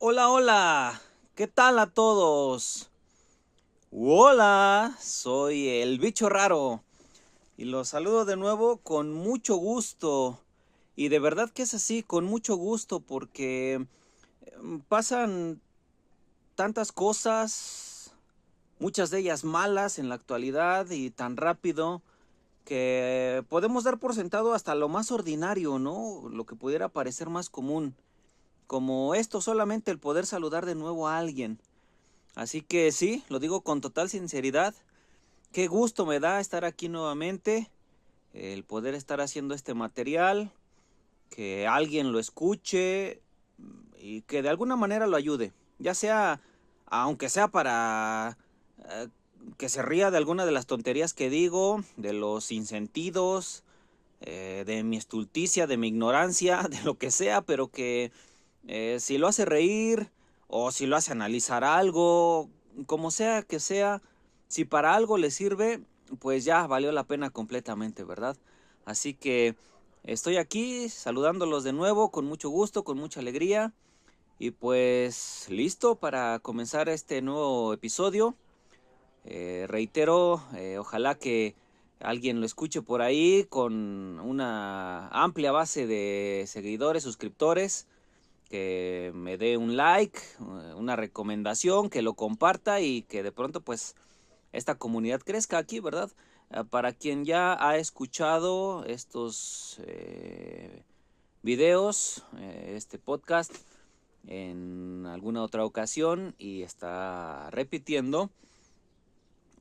Hola, hola, ¿qué tal a todos? Hola, soy el bicho raro y los saludo de nuevo con mucho gusto. Y de verdad que es así, con mucho gusto, porque pasan tantas cosas, muchas de ellas malas en la actualidad y tan rápido que podemos dar por sentado hasta lo más ordinario, ¿no? Lo que pudiera parecer más común, como esto solamente el poder saludar de nuevo a alguien. Así que sí, lo digo con total sinceridad. Qué gusto me da estar aquí nuevamente, el poder estar haciendo este material, que alguien lo escuche y que de alguna manera lo ayude. Ya sea, aunque sea para que se ría de alguna de las tonterías que digo, de los sinsentidos, de mi estulticia, de mi ignorancia, de lo que sea, pero que si lo hace reír o si lo hace analizar algo, como sea que sea, si para algo le sirve, pues ya valió la pena completamente, ¿verdad? Así que estoy aquí saludándolos de nuevo con mucho gusto, con mucha alegría y pues listo para comenzar este nuevo episodio. Reitero, ojalá que alguien lo escuche por ahí con una amplia base de seguidores, suscriptores, que me dé un like, una recomendación, que lo comparta y que de pronto pues esta comunidad crezca aquí, ¿verdad? Para quien ya ha escuchado estos videos, este podcast en alguna otra ocasión y está repitiendo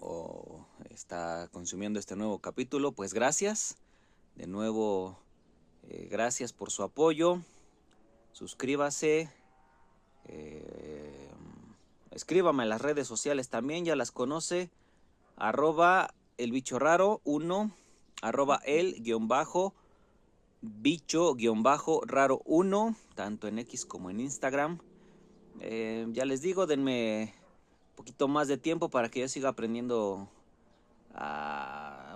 o está consumiendo este nuevo capítulo, pues gracias. De nuevo, gracias por su apoyo. Suscríbase. Eh, Escríbame en las redes sociales también, ya las conoce. Arroba el bicho raro 1. Arroba el guión bajo bicho guión bajo raro 1. Tanto en X como en Instagram. Ya les digo, denme un poquito más de tiempo para que yo siga aprendiendo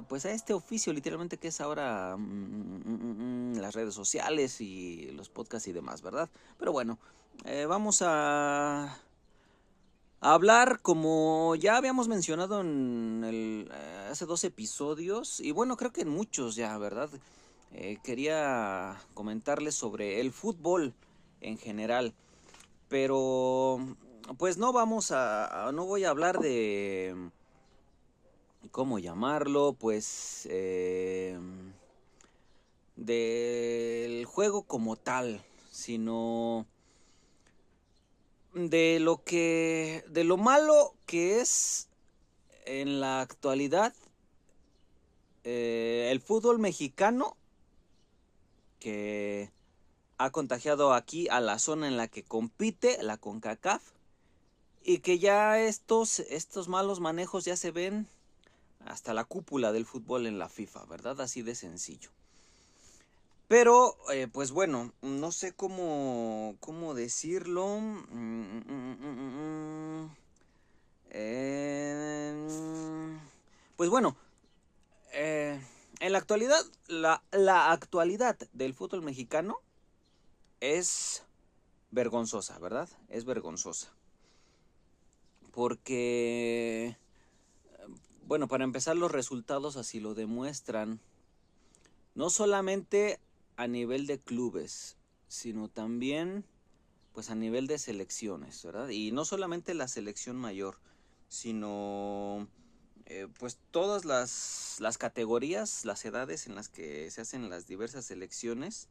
pues a este oficio literalmente que es ahora las redes sociales y los podcasts y demás, ¿verdad? Pero bueno, vamos a hablar como ya habíamos mencionado en hace 2 episodios y bueno, creo que en muchos ya, ¿verdad? Quería comentarles sobre el fútbol en general, pero pues no no voy a hablar de ¿cómo llamarlo? Pues del juego como tal, sino de lo malo que es en la actualidad el fútbol mexicano que ha contagiado aquí a la zona en la que compite, la CONCACAF, y que ya estos malos manejos ya se ven hasta la cúpula del fútbol en la FIFA, ¿verdad? Así de sencillo. Pero, pues bueno, no sé cómo decirlo. Pues bueno, eh, en la actualidad, la actualidad del fútbol mexicano es vergonzosa, ¿verdad? Es vergonzosa. Porque, bueno, para empezar, los resultados así lo demuestran. No solamente a nivel de clubes, sino también pues a nivel de selecciones, ¿verdad? Y no solamente la selección mayor, sino pues todas las categorías, las edades en las que se hacen las diversas selecciones,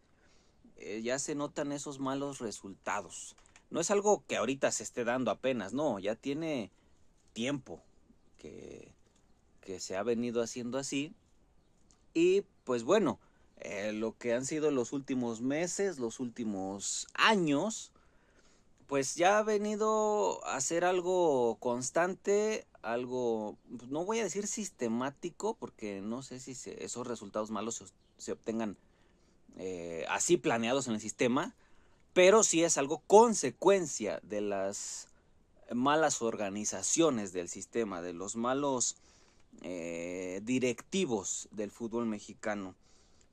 ya se notan esos malos resultados. No es algo que ahorita se esté dando apenas, no, ya tiene tiempo que, que se ha venido haciendo así. Y pues bueno, lo que han sido los últimos meses, los últimos años, pues ya ha venido a ser algo constante, algo, no voy a decir sistemático, porque no sé si esos resultados malos se obtengan así planeados en el sistema, pero sí es algo consecuencia de las malas organizaciones del sistema, de los malos directivos del fútbol mexicano.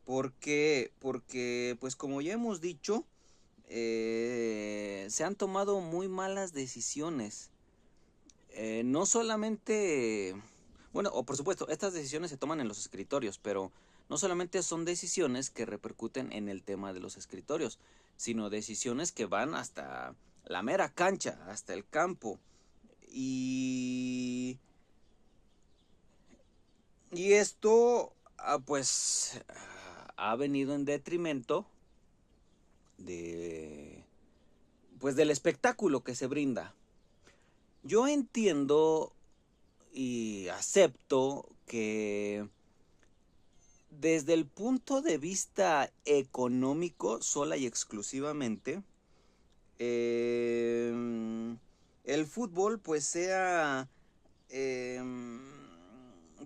¿Por qué? Porque, pues como ya hemos dicho, se han tomado muy malas decisiones. No solamente, bueno, o por supuesto, estas decisiones se toman en los escritorios, pero no solamente son decisiones que repercuten en el tema de los escritorios, sino decisiones que van hasta la mera cancha, hasta el campo. Y, y esto, pues, ha venido en detrimento de, pues, del espectáculo que se brinda. Yo entiendo y acepto que desde el punto de vista económico, sola y exclusivamente, el fútbol pues sea eh,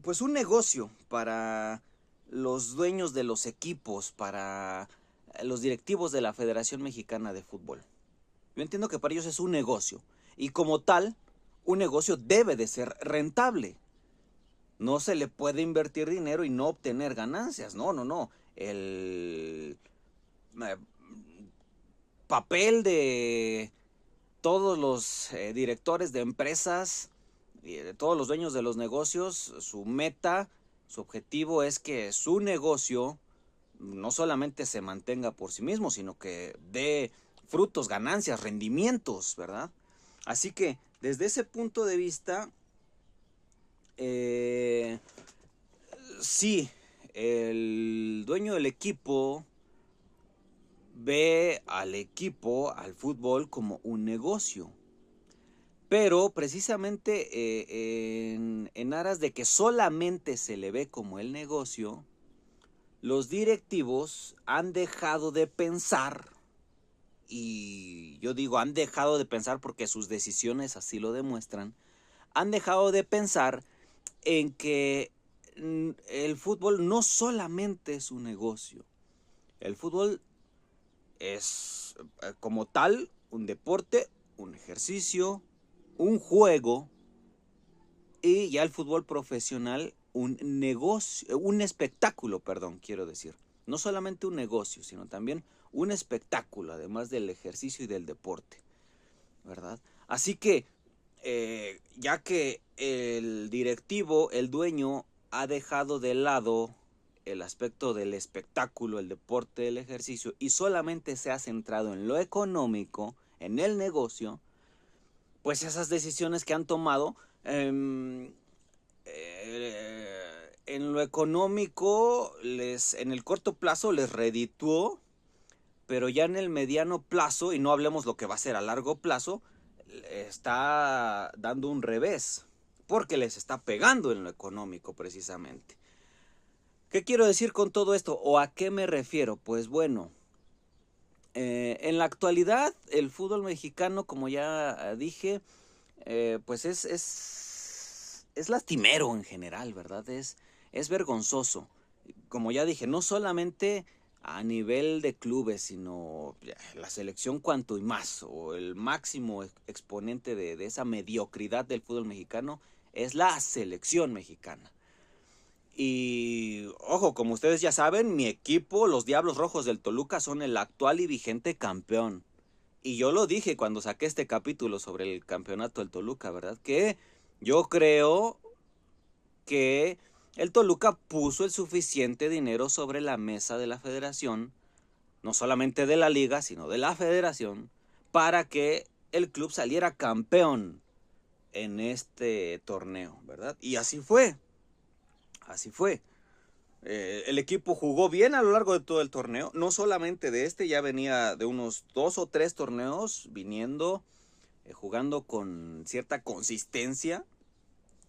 pues un negocio para los dueños de los equipos, para los directivos de la Federación Mexicana de Fútbol. Yo entiendo que para ellos es un negocio y como tal, un negocio debe de ser rentable. No se le puede invertir dinero y no obtener ganancias. No, no, no. El eh, papel de todos los directores de empresas y de todos los dueños de los negocios, su meta, su objetivo es que su negocio no solamente se mantenga por sí mismo, sino que dé frutos, ganancias, rendimientos, ¿verdad? Así que desde ese punto de vista, eh, sí, el dueño del equipo ve al equipo, al fútbol, como un negocio. Pero precisamente en aras de que solamente se le ve como el negocio, los directivos han dejado de pensar, y yo digo han dejado de pensar porque sus decisiones así lo demuestran, han dejado de pensar en que el fútbol no solamente es un negocio. El fútbol es como tal un deporte, un ejercicio, un juego y ya el fútbol profesional un negocio, un espectáculo, perdón, quiero decir. No solamente un negocio, sino también un espectáculo, además del ejercicio y del deporte, ¿verdad? Así que, ya que el directivo, el dueño, ha dejado de lado el aspecto del espectáculo, el deporte, el ejercicio, y solamente se ha centrado en lo económico, en el negocio, pues esas decisiones que han tomado, en lo económico, en el corto plazo les redituó, pero ya en el mediano plazo, y no hablemos lo que va a ser a largo plazo, está dando un revés, porque les está pegando en lo económico precisamente. ¿Qué quiero decir con todo esto? ¿O a qué me refiero? Pues bueno, en la actualidad el fútbol mexicano, como ya dije, pues es lastimero en general, ¿verdad? Es vergonzoso. Como ya dije, no solamente a nivel de clubes, sino la selección cuanto y más, o el máximo exponente de esa mediocridad del fútbol mexicano es la selección mexicana. Y ojo, como ustedes ya saben, mi equipo, los Diablos Rojos del Toluca, son el actual y vigente campeón. Y yo lo dije cuando saqué este capítulo sobre el campeonato del Toluca, ¿verdad? Que yo creo que el Toluca puso el suficiente dinero sobre la mesa de la federación, no solamente de la liga, sino de la federación, para que el club saliera campeón en este torneo, ¿verdad? Y así fue, así fue. El equipo jugó bien a lo largo de todo el torneo, no solamente de este, ya venía de unos 2 o 3 torneos viniendo, jugando con cierta consistencia,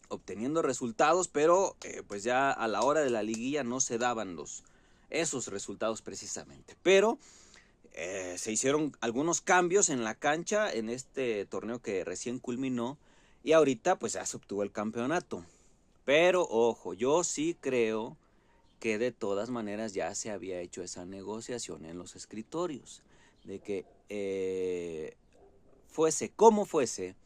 obteniendo resultados, pero pues ya a la hora de la liguilla no se daban esos resultados precisamente. Pero se hicieron algunos cambios en la cancha en este torneo que recién culminó y ahorita pues ya se obtuvo el campeonato. Pero ojo, yo sí creo que de todas maneras ya se había hecho esa negociación en los escritorios, de que fuese como fuese,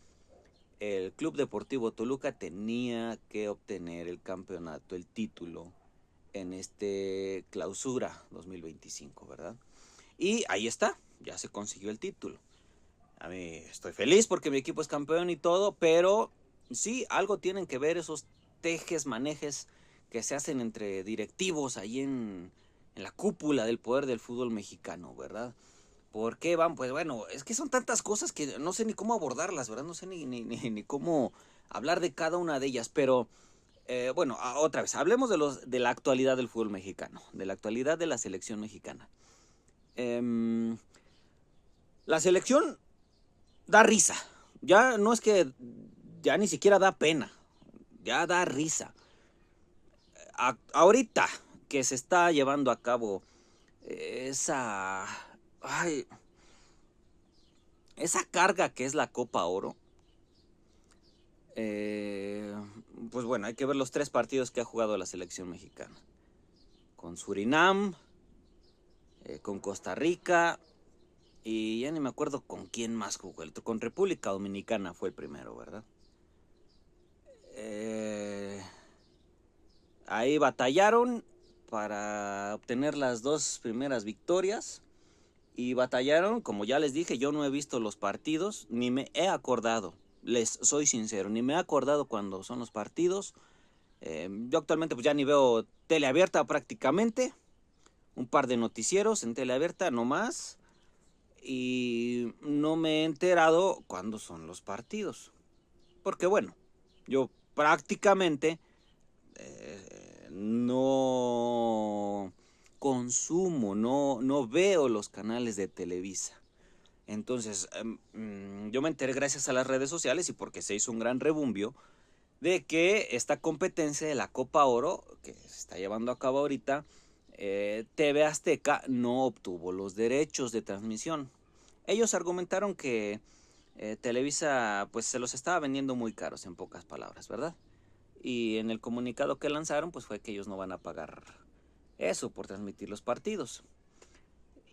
el Club Deportivo Toluca tenía que obtener el campeonato, el título, en este clausura 2025, ¿verdad? Y ahí está, ya se consiguió el título. A mí estoy feliz porque mi equipo es campeón y todo, pero sí, algo tienen que ver esos tejes, manejes que se hacen entre directivos ahí en la cúpula del poder del fútbol mexicano, ¿verdad? ¿Por qué van? Pues bueno, es que son tantas cosas que no sé ni cómo abordarlas, ¿verdad? No sé ni cómo hablar de cada una de ellas, pero bueno, otra vez, hablemos de la actualidad del fútbol mexicano, de la actualidad de la selección mexicana. Eh, la selección da risa. Ya no es que ya ni siquiera da pena, ya da risa. Ahorita que se está llevando a cabo esa ay, esa carga que es la Copa Oro, eh, pues bueno, hay que ver los 3 partidos que ha jugado la selección mexicana. Con Surinam, con Costa Rica y ya ni me acuerdo con quién más jugó. Con República Dominicana fue el primero, ¿verdad? Ahí batallaron para obtener las 2 primeras victorias. Y batallaron, como ya les dije, yo no he visto los partidos, ni me he acordado, les soy sincero, ni me he acordado cuando son los partidos. Yo actualmente pues ya ni veo tele abierta prácticamente, un par de noticieros en tele abierta nomás, y no me he enterado cuándo son los partidos. Porque bueno, yo prácticamente no consumo, no veo los canales de Televisa. Entonces, yo me enteré gracias a las redes sociales y porque se hizo un gran rebumbio de que esta competencia de la Copa Oro, que se está llevando a cabo ahorita, TV Azteca no obtuvo los derechos de transmisión. Ellos argumentaron que Televisa pues se los estaba vendiendo muy caros, en pocas palabras, ¿verdad? Y en el comunicado que lanzaron pues fue que ellos no van a pagar eso por transmitir los partidos.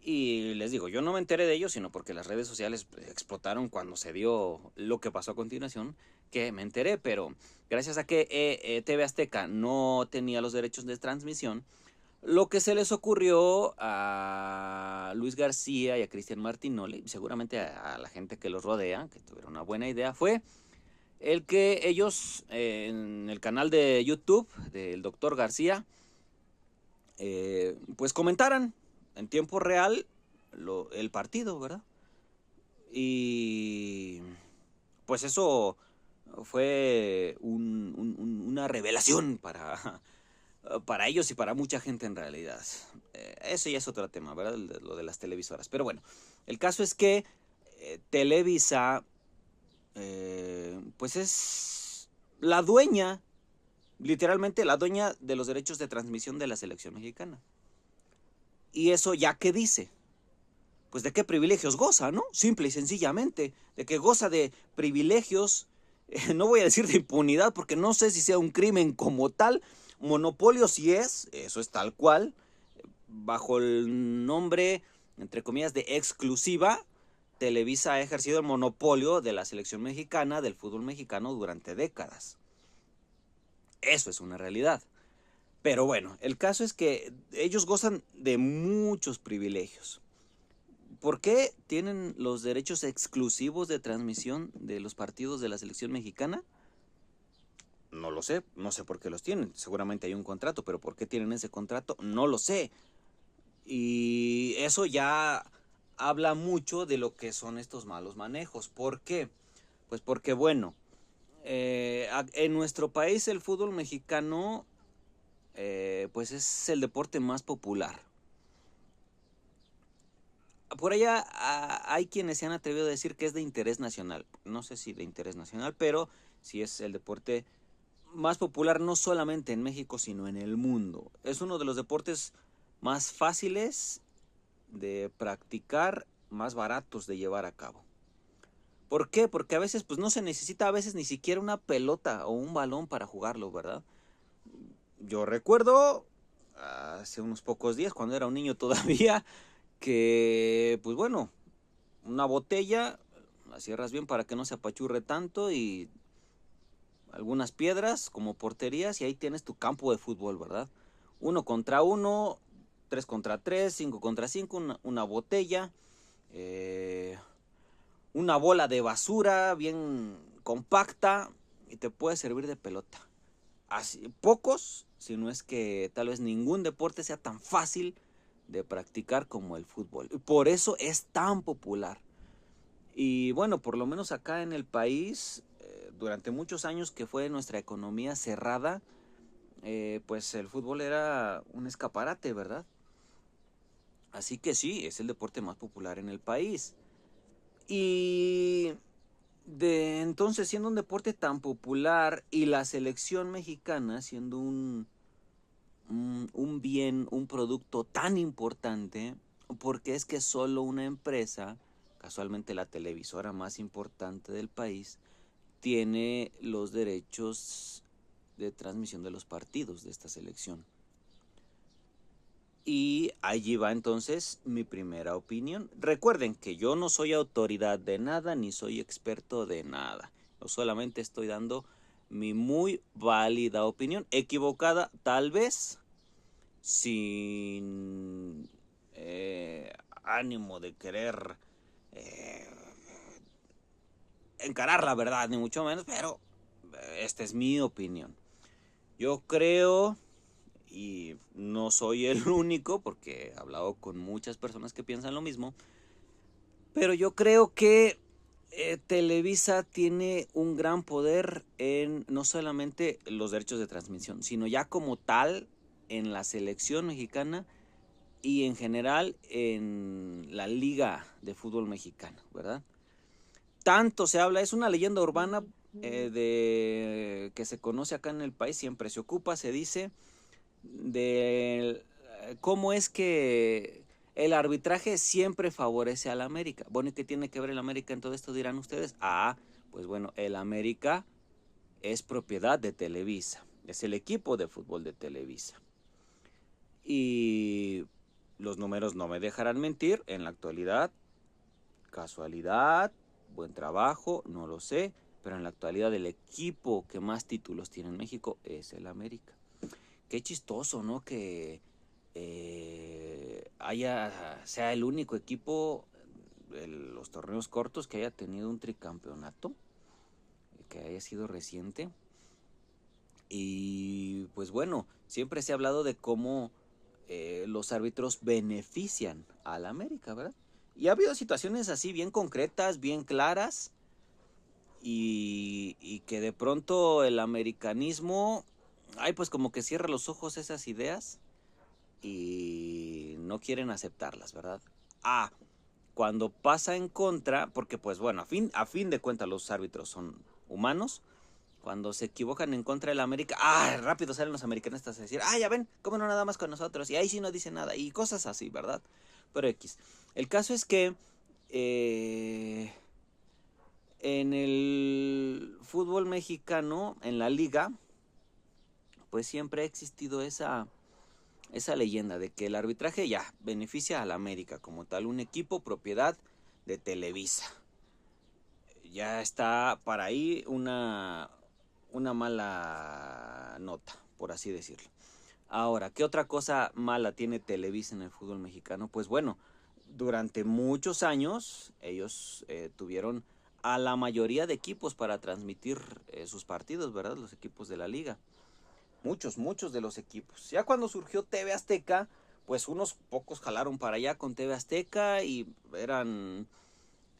Y les digo, yo no me enteré de ello, sino porque las redes sociales explotaron cuando se dio lo que pasó a continuación, que me enteré, pero gracias a que TV Azteca no tenía los derechos de transmisión, lo que se les ocurrió a Luis García y a Cristian Martinoli, seguramente a la gente que los rodea, que tuvieron una buena idea, fue el que ellos en el canal de YouTube del doctor García, pues comentaran en tiempo real el partido, ¿verdad? Y pues eso fue una revelación para ellos y para mucha gente en realidad. Eso ya es otro tema, ¿verdad? Lo de las televisoras. Pero bueno, el caso es que Televisa, pues es la dueña, literalmente la dueña de los derechos de transmisión de la selección mexicana. Y eso ya que dice, pues de qué privilegios goza, ¿no? Simple y sencillamente, de que goza de privilegios, no voy a decir de impunidad porque no sé si sea un crimen como tal, monopolio sí es, eso es tal cual, bajo el nombre, entre comillas, de exclusiva, Televisa ha ejercido el monopolio de la selección mexicana, del fútbol mexicano durante décadas. Eso es una realidad. Pero bueno, el caso es que ellos gozan de muchos privilegios. ¿Por qué tienen los derechos exclusivos de transmisión de los partidos de la selección mexicana? No lo sé, no sé por qué los tienen. Seguramente hay un contrato, pero ¿por qué tienen ese contrato? No lo sé. Y eso ya habla mucho de lo que son estos malos manejos. ¿Por qué? Pues porque, bueno, en nuestro país el fútbol mexicano pues es el deporte más popular. Por allá hay quienes se han atrevido a decir que es de interés nacional. No sé si de interés nacional, pero sí es el deporte más popular no solamente en México, sino en el mundo. Es uno de los deportes más fáciles de practicar, más baratos de llevar a cabo. ¿Por qué? Porque a veces pues no se necesita a veces ni siquiera una pelota o un balón para jugarlo, ¿verdad? Yo recuerdo hace unos pocos días, cuando era un niño todavía, que pues bueno, una botella, la cierras bien para que no se apachurre tanto y algunas piedras como porterías y ahí tienes tu campo de fútbol, ¿verdad? 1 contra 1, 3 contra 3, 5 contra 5, una botella eh, una bola de basura bien compacta y te puede servir de pelota. Así, pocos, si no es que tal vez ningún deporte sea tan fácil de practicar como el fútbol. Por eso es tan popular. Y bueno, por lo menos acá en el país, durante muchos años que fue nuestra economía cerrada, pues el fútbol era un escaparate, ¿verdad? Así que sí, es el deporte más popular en el país. Y de entonces, siendo un deporte tan popular y la selección mexicana siendo un bien, un producto tan importante, porque es que solo una empresa, casualmente la televisora más importante del país, tiene los derechos de transmisión de los partidos de esta selección. Y allí va entonces mi primera opinión. Recuerden que yo no soy autoridad de nada ni soy experto de nada. Yo solamente estoy dando mi muy válida opinión. Equivocada tal vez, sin ánimo de querer eh, encarar la verdad, ni mucho menos, pero esta es mi opinión. Yo creo, y no soy el único, porque he hablado con muchas personas que piensan lo mismo, pero yo creo que Televisa tiene un gran poder en no solamente los derechos de transmisión, sino ya como tal en la selección mexicana y en general en la Liga de Fútbol Mexicano, ¿verdad? Tanto se habla, es una leyenda urbana de que se conoce acá en el país, siempre se ocupa, se dice, de cómo es que el arbitraje siempre favorece al América. Bueno, ¿y qué tiene que ver el América en todo esto? Dirán ustedes. Pues bueno, el América es propiedad de Televisa, es el equipo de fútbol de Televisa. Y los números no me dejarán mentir, en la actualidad, casualidad, buen trabajo, no lo sé, pero en la actualidad el equipo que más títulos tiene en México es el América. Qué chistoso, ¿no? Que sea el único equipo de los torneos cortos que haya tenido un tricampeonato, que haya sido reciente. Y pues bueno, siempre se ha hablado de cómo los árbitros benefician al América, ¿verdad? Y ha habido situaciones así bien concretas, bien claras, y que de pronto el americanismo, ay, pues como que cierra los ojos a esas ideas y no quieren aceptarlas, ¿verdad? Cuando pasa en contra, porque pues bueno, a fin de cuentas los árbitros son humanos, cuando se equivocan en contra del América, rápido salen los americanistas a decir, ya ven, cómo no nada más con nosotros, y ahí sí no dice nada, y cosas así, ¿verdad? Pero X. El caso es que en el fútbol mexicano, en la liga, pues siempre ha existido esa leyenda de que el arbitraje ya beneficia a la América como tal, un equipo propiedad de Televisa. Ya está para ahí una mala nota, por así decirlo. Ahora, ¿qué otra cosa mala tiene Televisa en el fútbol mexicano? Pues bueno, durante muchos años ellos tuvieron a la mayoría de equipos para transmitir sus partidos, ¿verdad? Los equipos de la liga. Muchos de los equipos. Ya cuando surgió TV Azteca, pues unos pocos jalaron para allá con TV Azteca y eran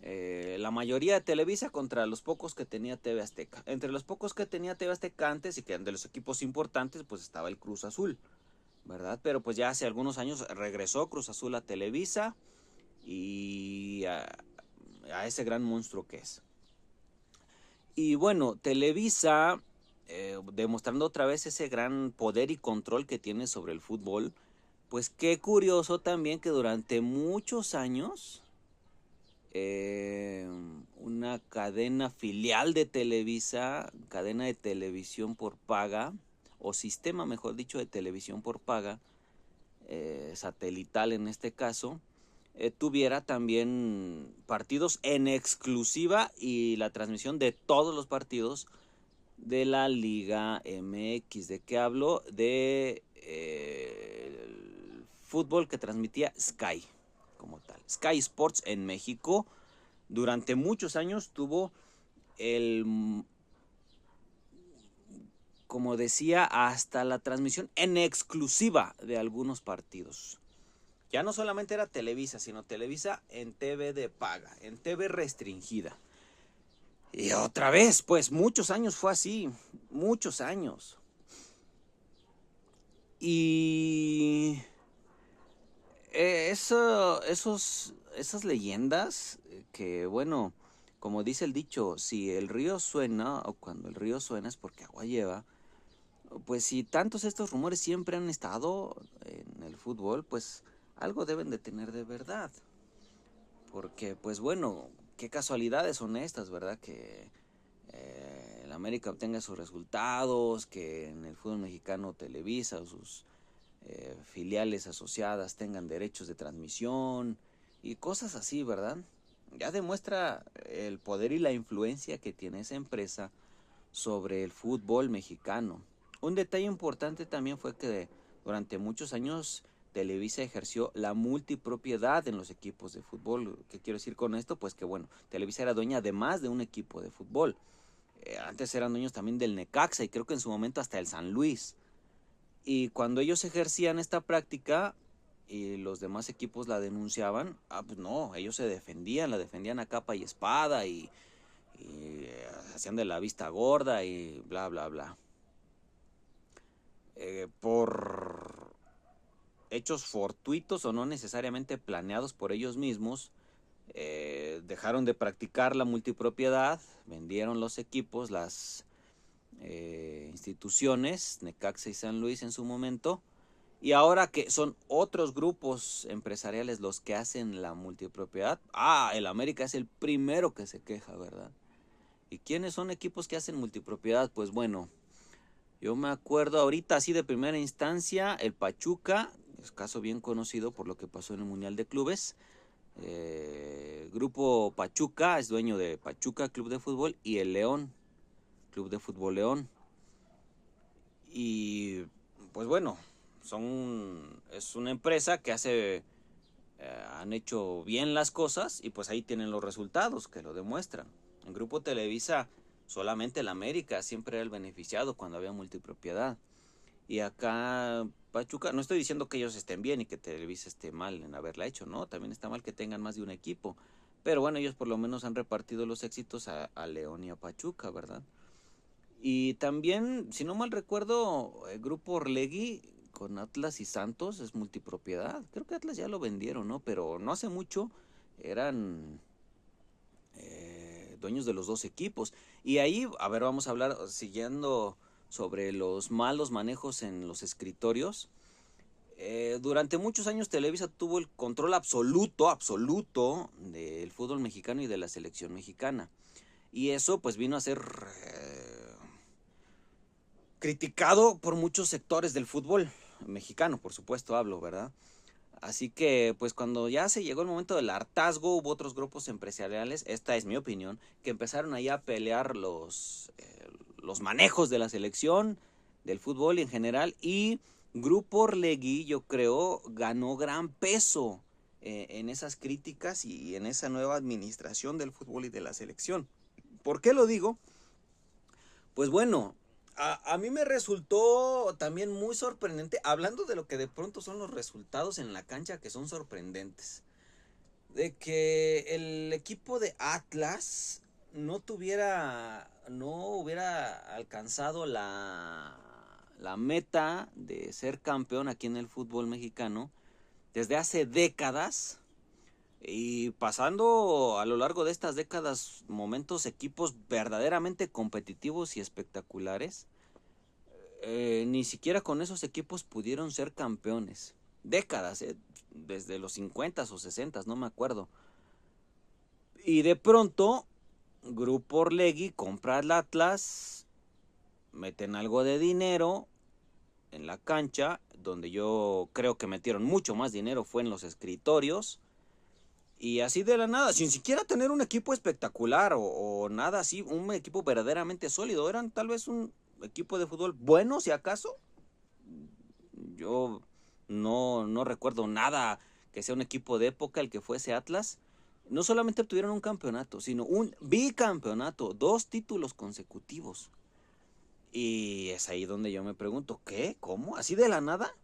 la mayoría de Televisa contra los pocos que tenía TV Azteca. Entre los pocos que tenía TV Azteca antes y que eran de los equipos importantes, pues estaba el Cruz Azul, ¿verdad? Pero pues ya hace algunos años regresó Cruz Azul a Televisa y a ese gran monstruo que es. Y bueno, Televisa, demostrando otra vez ese gran poder y control que tiene sobre el fútbol, pues qué curioso también que durante muchos años una cadena filial de Televisa, cadena de televisión por paga, o sistema, mejor dicho, de televisión por paga, satelital en este caso, tuviera también partidos en exclusiva y la transmisión de todos los partidos de la Liga MX. ¿De qué hablo? De el fútbol que transmitía Sky como tal. Sky Sports en México durante muchos años tuvo como decía, hasta la transmisión en exclusiva de algunos partidos. Ya no solamente era Televisa, sino Televisa en TV de paga, en TV restringida. Y otra vez, pues muchos años fue así, muchos años. Y esas leyendas que, bueno, como dice el dicho, si el río suena, o cuando el río suena es porque agua lleva, pues si tantos estos rumores siempre han estado en el fútbol, pues algo deben de tener de verdad. Porque, pues bueno, qué casualidades son estas, ¿verdad? Que el América obtenga sus resultados, que en el fútbol mexicano Televisa o sus filiales asociadas tengan derechos de transmisión y cosas así, ¿verdad? Ya demuestra el poder y la influencia que tiene esa empresa sobre el fútbol mexicano. Un detalle importante también fue que durante muchos años Televisa ejerció la multipropiedad en los equipos de fútbol. ¿Qué quiero decir con esto? Pues que bueno, Televisa era dueña de más de un equipo de fútbol. Antes eran dueños también del Necaxa y creo que en su momento hasta el San Luis. Y cuando ellos ejercían esta práctica y los demás equipos la denunciaban, pues no, ellos la defendían a capa y espada y hacían de la vista gorda y bla, bla, bla. Por hechos fortuitos o no necesariamente planeados por ellos mismos, dejaron de practicar la multipropiedad, vendieron los equipos, las instituciones, Necaxa y San Luis en su momento, y ahora que son otros grupos empresariales los que hacen la multipropiedad, el América es el primero que se queja, ¿verdad? ¿Y quiénes son equipos que hacen multipropiedad? Pues bueno, yo me acuerdo ahorita así de primera instancia, el Pachuca, es caso bien conocido por lo que pasó en el Mundial de Clubes. Grupo Pachuca es dueño de Pachuca Club de Fútbol y el León, Club de Fútbol León. Y pues bueno, es una empresa que han hecho bien las cosas y pues ahí tienen los resultados que lo demuestran. En Grupo Televisa solamente el América siempre era el beneficiado cuando había multipropiedad. Y acá Pachuca, no estoy diciendo que ellos estén bien y que Televisa esté mal en haberla hecho, no, también está mal que tengan más de un equipo. Pero bueno, ellos por lo menos han repartido los éxitos a León y a Pachuca, ¿verdad? Y también, si no mal recuerdo, el Grupo Orlegui con Atlas y Santos es multipropiedad. Creo que Atlas ya lo vendieron, ¿no? Pero no hace mucho eran dueños de los dos equipos. Y ahí, a ver, vamos a hablar, siguiendo sobre los malos manejos en los escritorios. Durante muchos años Televisa tuvo el control absoluto del fútbol mexicano y de la selección mexicana. Y eso pues vino a ser criticado por muchos sectores del fútbol mexicano, por supuesto hablo, ¿verdad? Así que, pues cuando ya se llegó el momento del hartazgo, hubo otros grupos empresariales, esta es mi opinión, que empezaron ahí a pelear los manejos de la selección, del fútbol en general, y Grupo Orlegui, yo creo, ganó gran peso en esas críticas y en esa nueva administración del fútbol y de la selección. ¿Por qué lo digo? Pues bueno, a mí me resultó también muy sorprendente, hablando de lo que de pronto son los resultados en la cancha que son sorprendentes, de que el equipo de Atlas no hubiera alcanzado la meta de ser campeón aquí en el fútbol mexicano desde hace décadas. Y pasando a lo largo de estas décadas momentos, equipos verdaderamente competitivos y espectaculares, ni siquiera con esos equipos pudieron ser campeones. Décadas, desde los 50 o 60, no me acuerdo. Y de pronto, Grupo Orlegui compra el Atlas, meten algo de dinero en la cancha, donde yo creo que metieron mucho más dinero fue en los escritorios. Y así de la nada, sin siquiera tener un equipo espectacular o nada así, un equipo verdaderamente sólido. Eran tal vez un equipo de fútbol bueno, si acaso. Yo no recuerdo nada que sea un equipo de época el que fuese Atlas, no solamente obtuvieron un campeonato, sino un bicampeonato, 2 títulos consecutivos. Y es ahí donde yo me pregunto, ¿qué? ¿Cómo? ¿Así de la nada?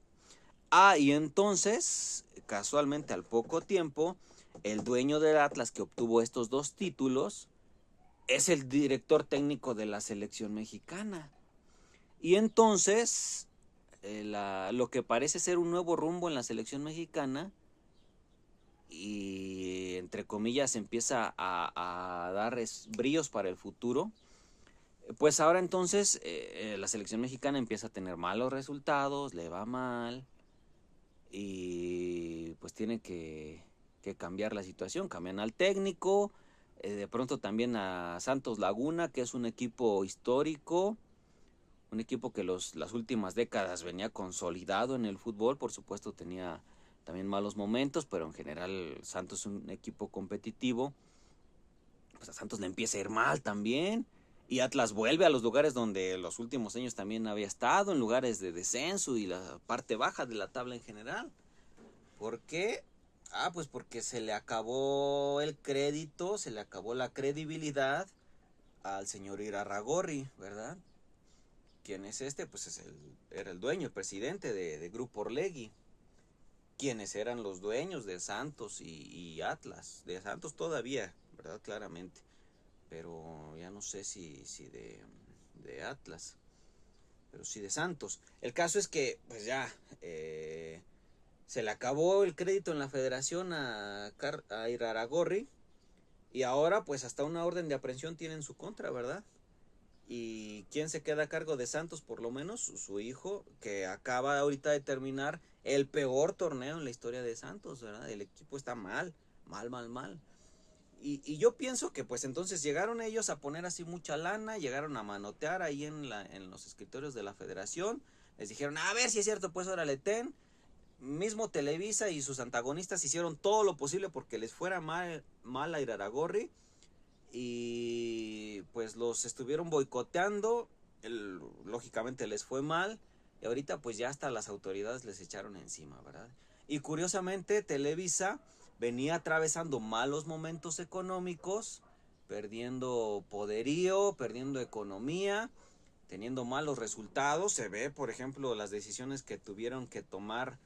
Y entonces, casualmente al poco tiempo, el dueño del Atlas que obtuvo estos 2 títulos es el director técnico de la selección mexicana. Y entonces, lo que parece ser un nuevo rumbo en la selección mexicana, y entre comillas empieza a dar brillos para el futuro, pues ahora entonces la selección mexicana empieza a tener malos resultados, le va mal, y pues tiene que cambiar la situación. Cambian al técnico, de pronto también a Santos Laguna, que es un equipo histórico, un equipo que las últimas décadas venía consolidado en el fútbol. Por supuesto tenía también malos momentos, pero en general Santos es un equipo competitivo. Pues a Santos le empieza a ir mal también, y Atlas vuelve a los lugares donde los últimos años también había estado, en lugares de descenso y la parte baja de la tabla en general. ¿Por qué? Pues porque se le acabó el crédito, se le acabó la credibilidad al señor Irarrágorri, ¿verdad? ¿Quién es este? Pues era el dueño, el presidente de Grupo Orlegui. Quienes eran los dueños de Santos y Atlas. De Santos todavía, ¿verdad? Claramente. Pero ya no sé si de Atlas. Pero sí de Santos. El caso es que, pues ya, se le acabó el crédito en la federación a Irarrágorri. Y ahora, pues hasta una orden de aprehensión tiene en su contra, ¿verdad? ¿Y quién se queda a cargo de Santos? Por lo menos su hijo, que acaba ahorita de terminar el peor torneo en la historia de Santos, ¿verdad? El equipo está mal, mal, mal, mal. Y yo pienso que pues entonces llegaron ellos a poner así mucha lana, llegaron a manotear ahí en los escritorios de la federación, les dijeron, a ver si es cierto, pues órale, ten. Mismo Televisa y sus antagonistas hicieron todo lo posible porque les fuera mal a Irarrágorri, y pues los estuvieron boicoteando. Lógicamente les fue mal, y ahorita pues ya hasta las autoridades les echaron encima, ¿verdad? Y curiosamente Televisa venía atravesando malos momentos económicos, perdiendo poderío, perdiendo economía, teniendo malos resultados. Se ve, por ejemplo, las decisiones que tuvieron que tomar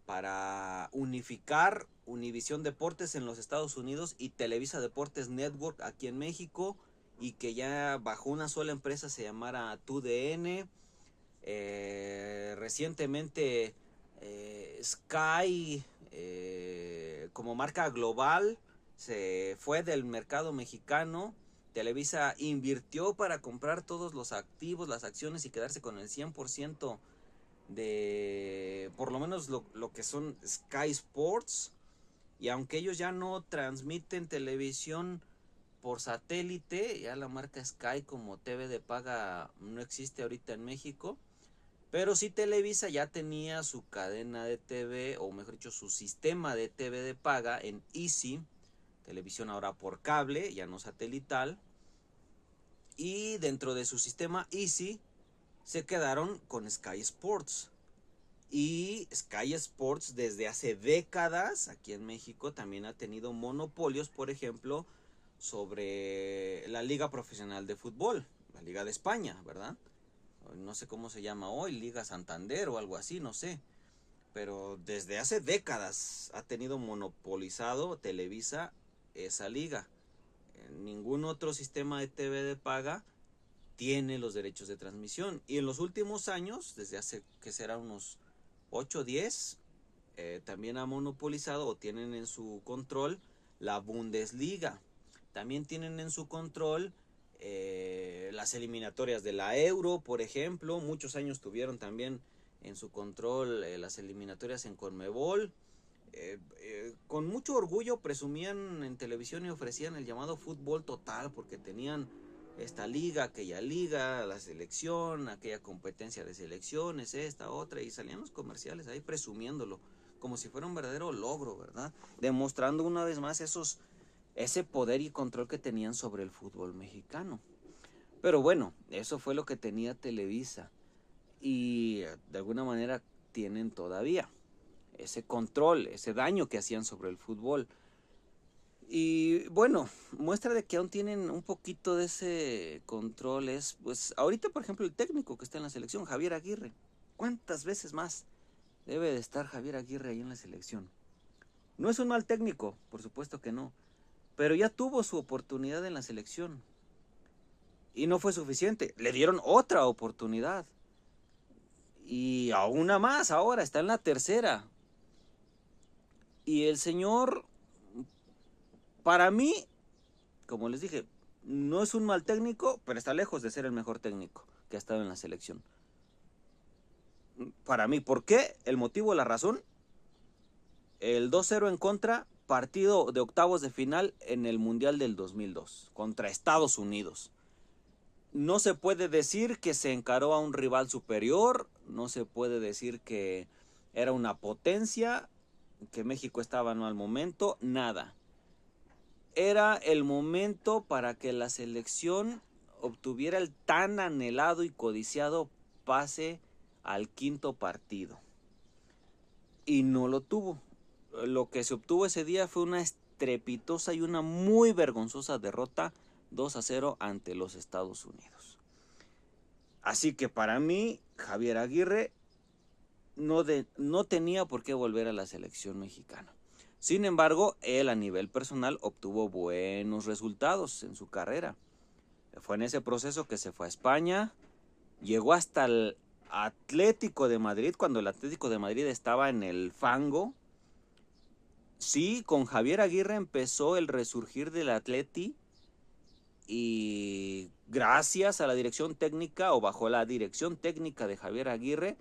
para unificar Univisión Deportes en los Estados Unidos y Televisa Deportes Network aquí en México, y que ya bajo una sola empresa se llamara TUDN. Recientemente Sky, como marca global, se fue del mercado mexicano. Televisa invirtió para comprar todos los activos, las acciones, y quedarse con el 100% de por lo menos lo que son Sky Sports. Y aunque ellos ya no transmiten televisión por satélite, ya la marca Sky como TV de paga no existe ahorita en México, pero sí Televisa ya tenía su cadena de TV, o mejor dicho su sistema de TV de paga en Easy, televisión ahora por cable, ya no satelital. Y dentro de su sistema Easy se quedaron con Sky Sports. Y Sky Sports desde hace décadas aquí en México también ha tenido monopolios, por ejemplo, sobre la Liga Profesional de Fútbol, la Liga de España, ¿verdad? No sé cómo se llama hoy, Liga Santander o algo así, no sé. Pero desde hace décadas ha tenido monopolizado Televisa esa liga. Ningún otro sistema de TV de paga tiene los derechos de transmisión. Y en los últimos años, desde hace que será unos 8 o 10, también ha monopolizado o tienen en su control la Bundesliga. También tienen en su control las eliminatorias de la Euro, por ejemplo. Muchos años tuvieron también en su control las eliminatorias en Conmebol. Con mucho orgullo presumían en televisión y ofrecían el llamado fútbol total, porque tenían esta liga, aquella liga, la selección, aquella competencia de selecciones, esta, otra, y salían los comerciales ahí presumiéndolo, como si fuera un verdadero logro, ¿verdad? Demostrando una vez más ese poder y control que tenían sobre el fútbol mexicano. Pero bueno, eso fue lo que tenía Televisa, y de alguna manera tienen todavía. ese control, ese daño que hacían sobre el fútbol. Y bueno, muestra de que aún tienen un poquito de ese control es, pues ahorita por ejemplo el técnico que está en la selección, Javier Aguirre. ¿Cuántas veces más debe de estar Javier Aguirre ahí en la selección? No es un mal técnico, por supuesto que no, pero ya tuvo su oportunidad en la selección y no fue suficiente. Le dieron otra oportunidad y a una más ahora, está en la tercera. Y el señor, para mí, como les dije, no es un mal técnico, pero está lejos de ser el mejor técnico que ha estado en la selección. Para mí, ¿por qué? El motivo, la razón, el 2-0 en contra, partido de octavos de final en el Mundial del 2002, contra Estados Unidos. No se puede decir que se encaró a un rival superior, no se puede decir que era una potencia, que México estaba no al momento, nada. Era el momento para que la selección obtuviera el tan anhelado y codiciado pase al quinto partido. Y no lo tuvo. Lo que se obtuvo ese día fue una estrepitosa y una muy vergonzosa derrota 2-0 ante los Estados Unidos. Así que para mí, Javier Aguirre no tenía por qué volver a la selección mexicana. Sin embargo, él a nivel personal obtuvo buenos resultados en su carrera. Fue en ese proceso que se fue a España, llegó hasta el Atlético de Madrid, cuando el Atlético de Madrid estaba en el fango. Sí, con Javier Aguirre empezó el resurgir del Atleti y gracias a la dirección técnica o bajo la dirección técnica de Javier Aguirre,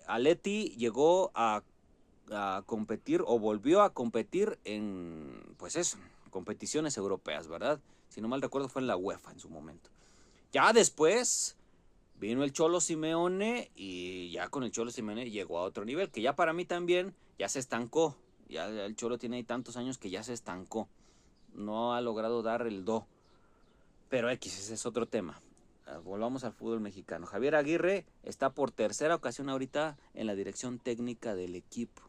Atleti llegó a competir o volvió a competir en, pues eso, competiciones europeas, ¿verdad? Si no mal recuerdo fue en la UEFA en su momento. Ya después vino el Cholo Simeone y ya con el Cholo Simeone llegó a otro nivel, que ya para mí también ya se estancó. Ya el Cholo tiene ahí tantos años que ya se estancó. No ha logrado dar el do. Pero X, ese es otro tema. Volvamos al fútbol mexicano. Javier Aguirre está por tercera ocasión ahorita en la dirección técnica del equipo.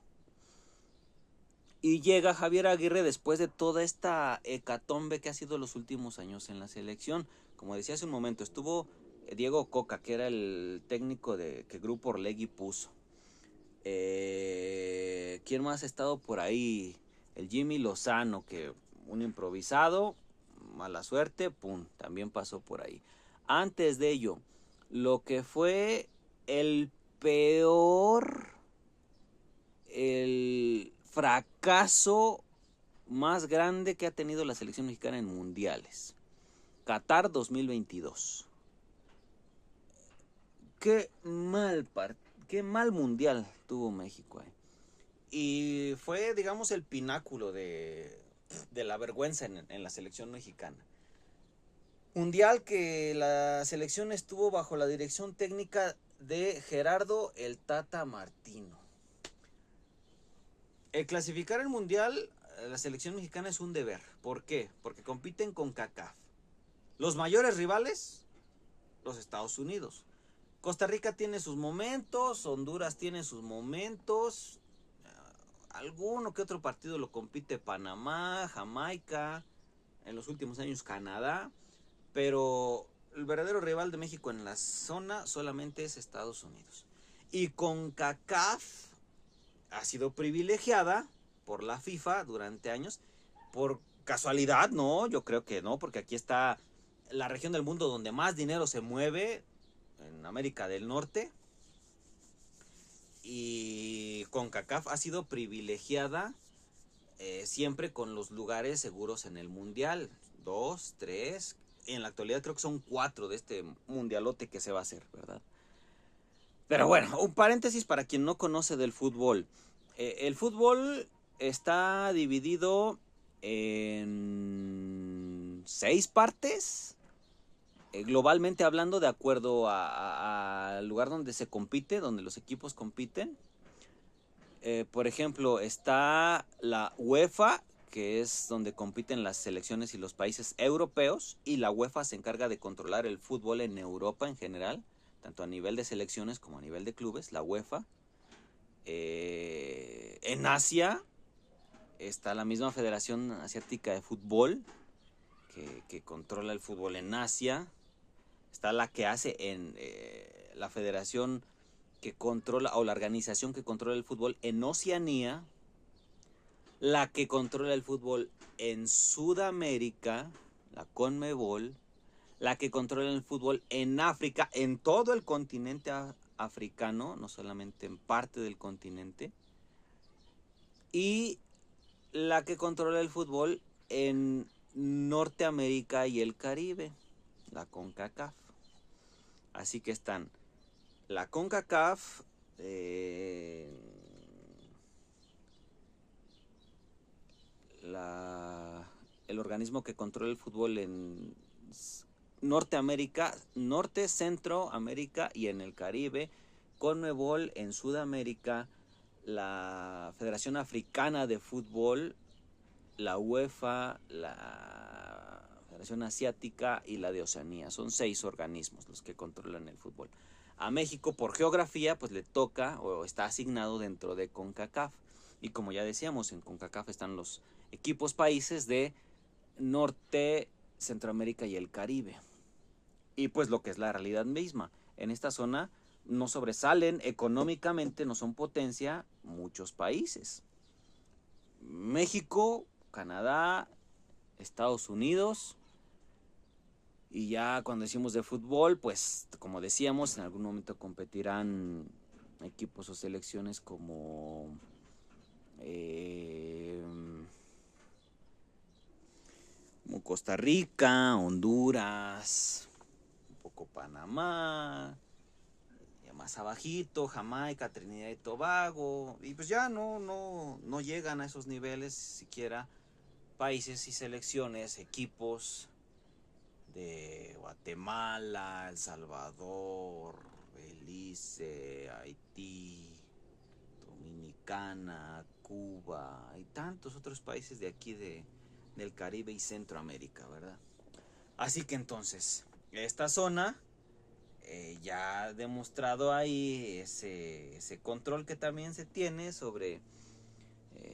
Y llega Javier Aguirre después de toda esta hecatombe que ha sido los últimos años en la selección. Como decía hace un momento, estuvo Diego Coca, que era el técnico que Grupo Orlegui puso. ¿Quién más ha estado por ahí? El Jimmy Lozano, que un improvisado, mala suerte, pum, también pasó por ahí. Antes de ello, lo que fue el peor, el fracaso más grande que ha tenido la selección mexicana en mundiales. Qatar 2022. Qué mal mundial tuvo México ahí. Y fue, digamos, el pináculo de la vergüenza en la selección mexicana. Mundial que la selección estuvo bajo la dirección técnica de Gerardo el Tata Martino. El clasificar el mundial, la selección mexicana es un deber. ¿Por qué? Porque compiten con CONCACAF. Los mayores rivales, los Estados Unidos. Costa Rica tiene sus momentos, Honduras tiene sus momentos, alguno que otro partido lo compite Panamá, Jamaica, en los últimos años Canadá, pero el verdadero rival de México en la zona solamente es Estados Unidos. Y CONCACAF ha sido privilegiada por la FIFA durante años. Por casualidad, no, yo creo que no, porque aquí está la región del mundo donde más dinero se mueve, en América del Norte. Y CONCACAF ha sido privilegiada siempre con los lugares seguros en el mundial. 2, 3, en la actualidad creo que son 4 de este mundialote que se va a hacer, ¿verdad? Pero bueno, un paréntesis para quien no conoce del fútbol. El fútbol está dividido en 6 partes, globalmente hablando, de acuerdo al lugar donde se compite, donde los equipos compiten. Por ejemplo, está la UEFA, que es donde compiten las selecciones y los países europeos, y la UEFA se encarga de controlar el fútbol en Europa en general, tanto a nivel de selecciones como a nivel de clubes, la UEFA. En Asia está la misma Federación Asiática de Fútbol, que controla el fútbol en Asia. Está la que hace en la federación que controla, o la organización que controla el fútbol en Oceanía, la que controla el fútbol en Sudamérica, la CONMEBOL, la que controla el fútbol en África, en todo el continente africano, no solamente en parte del continente, y la que controla el fútbol en Norteamérica y el Caribe, la CONCACAF. Así que están la CONCACAF, el organismo que controla el fútbol en Norteamérica, Norte, Centroamérica y en el Caribe, CONMEBOL en Sudamérica, la Federación Africana de Fútbol, la UEFA, la Federación Asiática y la de Oceanía. Son 6 organismos los que controlan el fútbol. A México, por geografía, pues le toca o está asignado dentro de CONCACAF. Y como ya decíamos, en CONCACAF están los equipos países de Norte, Centroamérica y el Caribe. Y pues lo que es la realidad misma. En esta zona no sobresalen económicamente, no son potencia muchos países. México, Canadá, Estados Unidos. Y ya cuando decimos de fútbol, pues como decíamos, en algún momento competirán equipos o selecciones como Costa Rica, Honduras, un poco Panamá, ya más abajito, Jamaica, Trinidad y Tobago, y pues ya no llegan a esos niveles siquiera países y selecciones, equipos de Guatemala, El Salvador, Belice, Haití, Dominicana, Cuba y tantos otros países de aquí del Caribe y Centroamérica, ¿verdad? Así que entonces, esta zona ya ha demostrado ahí ese control que también se tiene sobre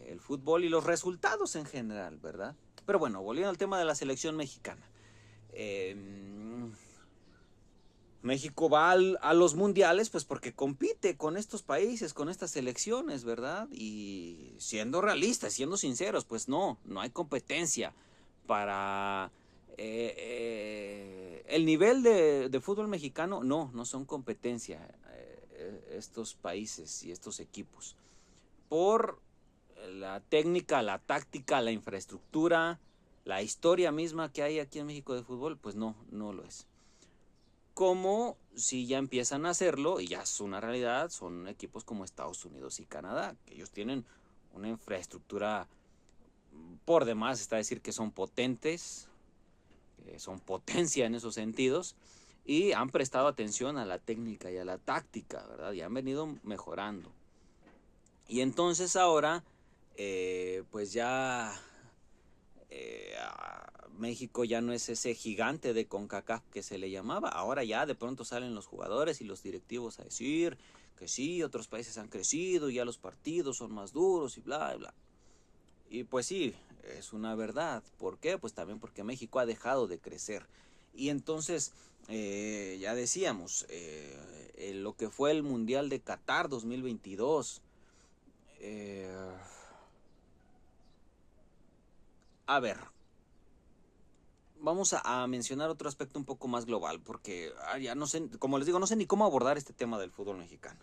el fútbol y los resultados en general, ¿verdad? Pero bueno, volviendo al tema de la selección mexicana. México va a los mundiales pues porque compite con estos países, con estas selecciones, ¿verdad? Y siendo realistas, siendo sinceros, pues no hay competencia para el nivel de fútbol mexicano, no son competencia estos países y estos equipos. Por la técnica, la táctica, la infraestructura, la historia misma que hay aquí en México de fútbol, pues no lo es. Como si ya empiezan a hacerlo, y ya es una realidad, son equipos como Estados Unidos y Canadá, que ellos tienen una infraestructura por demás, está a decir que son potentes, que son potencia en esos sentidos, y han prestado atención a la técnica y a la táctica, ¿verdad? Y han venido mejorando. Y entonces ahora, pues ya México ya no es ese gigante de CONCACAF que se le llamaba. Ahora ya de pronto salen los jugadores y los directivos a decir que sí, otros países han crecido, ya los partidos son más duros y bla, bla. Y pues sí, es una verdad. ¿Por qué? Pues también porque México ha dejado de crecer. Y entonces, ya decíamos, lo que fue el Mundial de Qatar 2022, a ver, vamos a mencionar otro aspecto un poco más global, porque ya no sé, como les digo, no sé ni cómo abordar este tema del fútbol mexicano.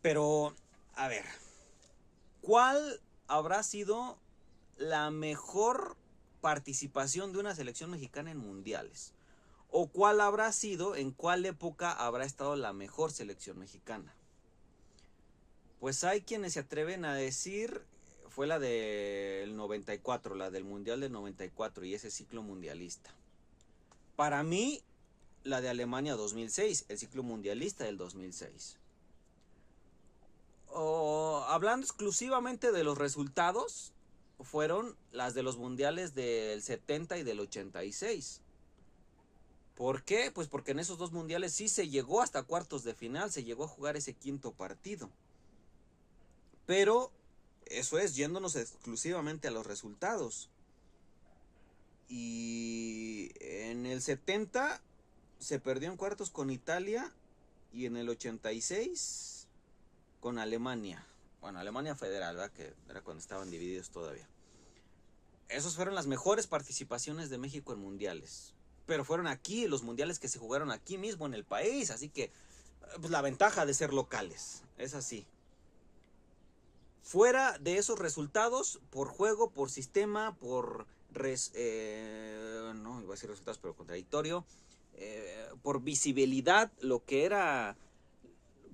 Pero, a ver, ¿cuál habrá sido la mejor participación de una selección mexicana en mundiales? ¿O cuál habrá sido, en cuál época habrá estado la mejor selección mexicana? Pues hay quienes se atreven a decir, fue la del 94, la del Mundial del 94 y ese ciclo mundialista. Para mí, la de Alemania 2006, el ciclo mundialista del 2006. Hablando exclusivamente de los resultados, fueron las de los mundiales del 70 y del 86. ¿Por qué? Pues porque en esos dos mundiales sí se llegó hasta cuartos de final, se llegó a jugar ese quinto partido. Pero eso es yéndonos exclusivamente a los resultados. Y en el 70 se perdió en cuartos con Italia y en el 86 con Alemania. Bueno, Alemania Federal, ¿verdad? Que era cuando estaban divididos todavía. Esas fueron las mejores participaciones de México en mundiales. Pero fueron aquí, los mundiales que se jugaron aquí mismo en el país. Así que, pues la ventaja de ser locales, es así. Fuera de esos resultados, por juego, por sistema, no iba a decir resultados, pero contradictorio, por visibilidad, lo que era,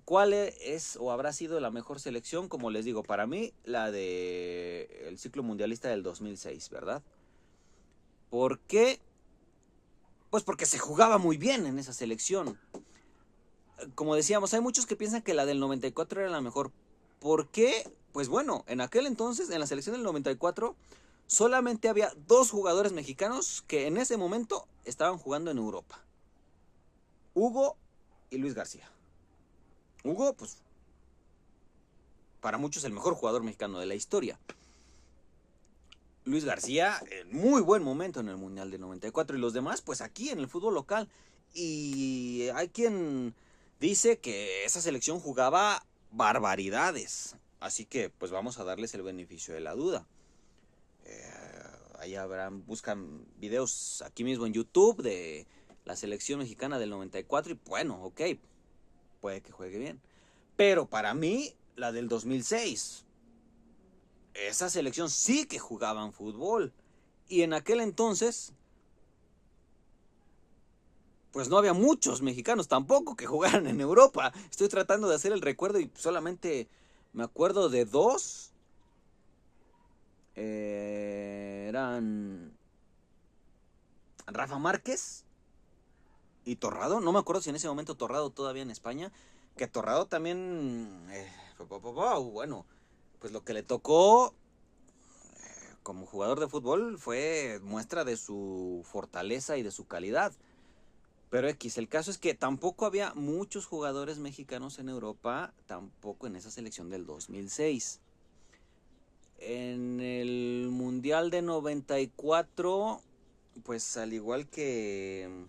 cuál es o habrá sido la mejor selección, como les digo, para mí, la de el ciclo mundialista del 2006, ¿verdad? ¿Por qué? Pues porque se jugaba muy bien en esa selección. Como decíamos, hay muchos que piensan que la del 94 era la mejor. ¿Por qué? Pues bueno, en aquel entonces, en la selección del 94, solamente había 2 jugadores mexicanos que en ese momento estaban jugando en Europa. Hugo y Luis García. Hugo, pues, para muchos el mejor jugador mexicano de la historia. Luis García, en muy buen momento en el Mundial de 94. Y los demás, pues aquí en el fútbol local. Y hay quien dice que esa selección jugaba barbaridades. Así que, pues vamos a darles el beneficio de la duda. Ahí buscan videos aquí mismo en YouTube de la selección mexicana del 94 y bueno, ok, puede que juegue bien. Pero para mí, la del 2006, esa selección sí que jugaban fútbol. Y en aquel entonces, pues no había muchos mexicanos tampoco que jugaran en Europa. Estoy tratando de hacer el recuerdo y solamente me acuerdo de 2. Eran Rafa Márquez y Torrado. No me acuerdo si en ese momento Torrado todavía en España. Que Torrado también, bueno, pues lo que le tocó como jugador de fútbol fue muestra de su fortaleza y de su calidad. Pero el caso es que tampoco había muchos jugadores mexicanos en Europa, tampoco en esa selección del 2006. En el Mundial de 94, pues al igual que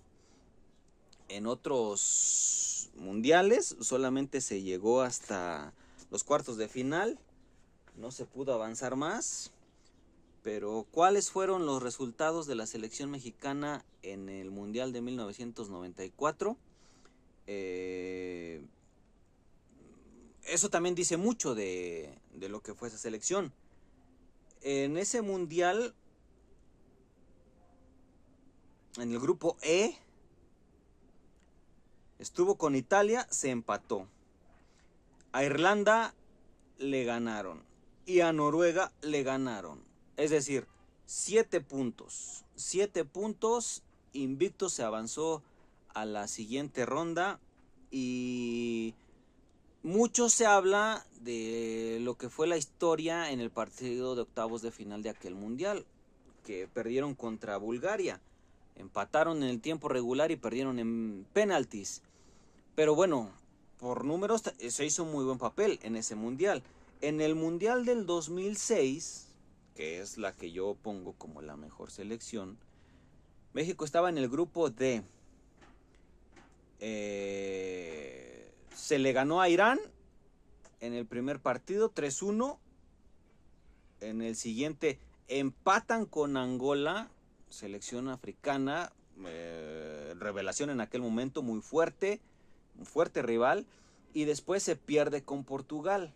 en otros mundiales, solamente se llegó hasta los cuartos de final, no se pudo avanzar más. Pero, ¿cuáles fueron los resultados de la selección mexicana en el Mundial de 1994? Eso también dice mucho de lo que fue esa selección. En ese Mundial, en el grupo E, estuvo con Italia, se empató. A Irlanda le ganaron y a Noruega le ganaron. Es decir, 7 puntos. 7 puntos. Invicto se avanzó a la siguiente ronda. Y mucho se habla de lo que fue la historia en el partido de octavos de final de aquel mundial. Que perdieron contra Bulgaria. Empataron en el tiempo regular y perdieron en penaltis. Pero bueno, por números se hizo un muy buen papel en ese mundial. En el mundial del 2006... que es la que yo pongo como la mejor selección, México estaba en el grupo D. Se le ganó a Irán en el primer partido 3-1. En el siguiente empatan con Angola, selección africana, revelación en aquel momento, muy fuerte, un fuerte rival. Y después se pierde con Portugal.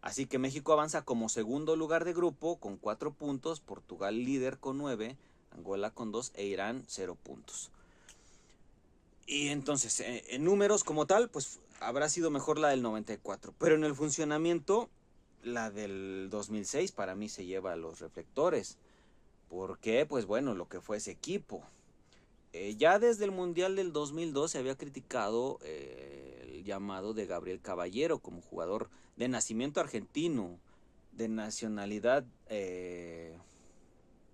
Así que México avanza como segundo lugar de grupo con 4 puntos, Portugal líder con 9, Angola con 2 e Irán 0 puntos. Y entonces, en números como tal, pues habrá sido mejor la del 94. Pero en el funcionamiento, la del 2006 para mí se lleva los reflectores. ¿Por qué? Pues bueno, lo que fue ese equipo. Ya desde el Mundial del 2002 se había criticado el llamado de Gabriel Caballero como jugador de nacimiento argentino, de nacionalidad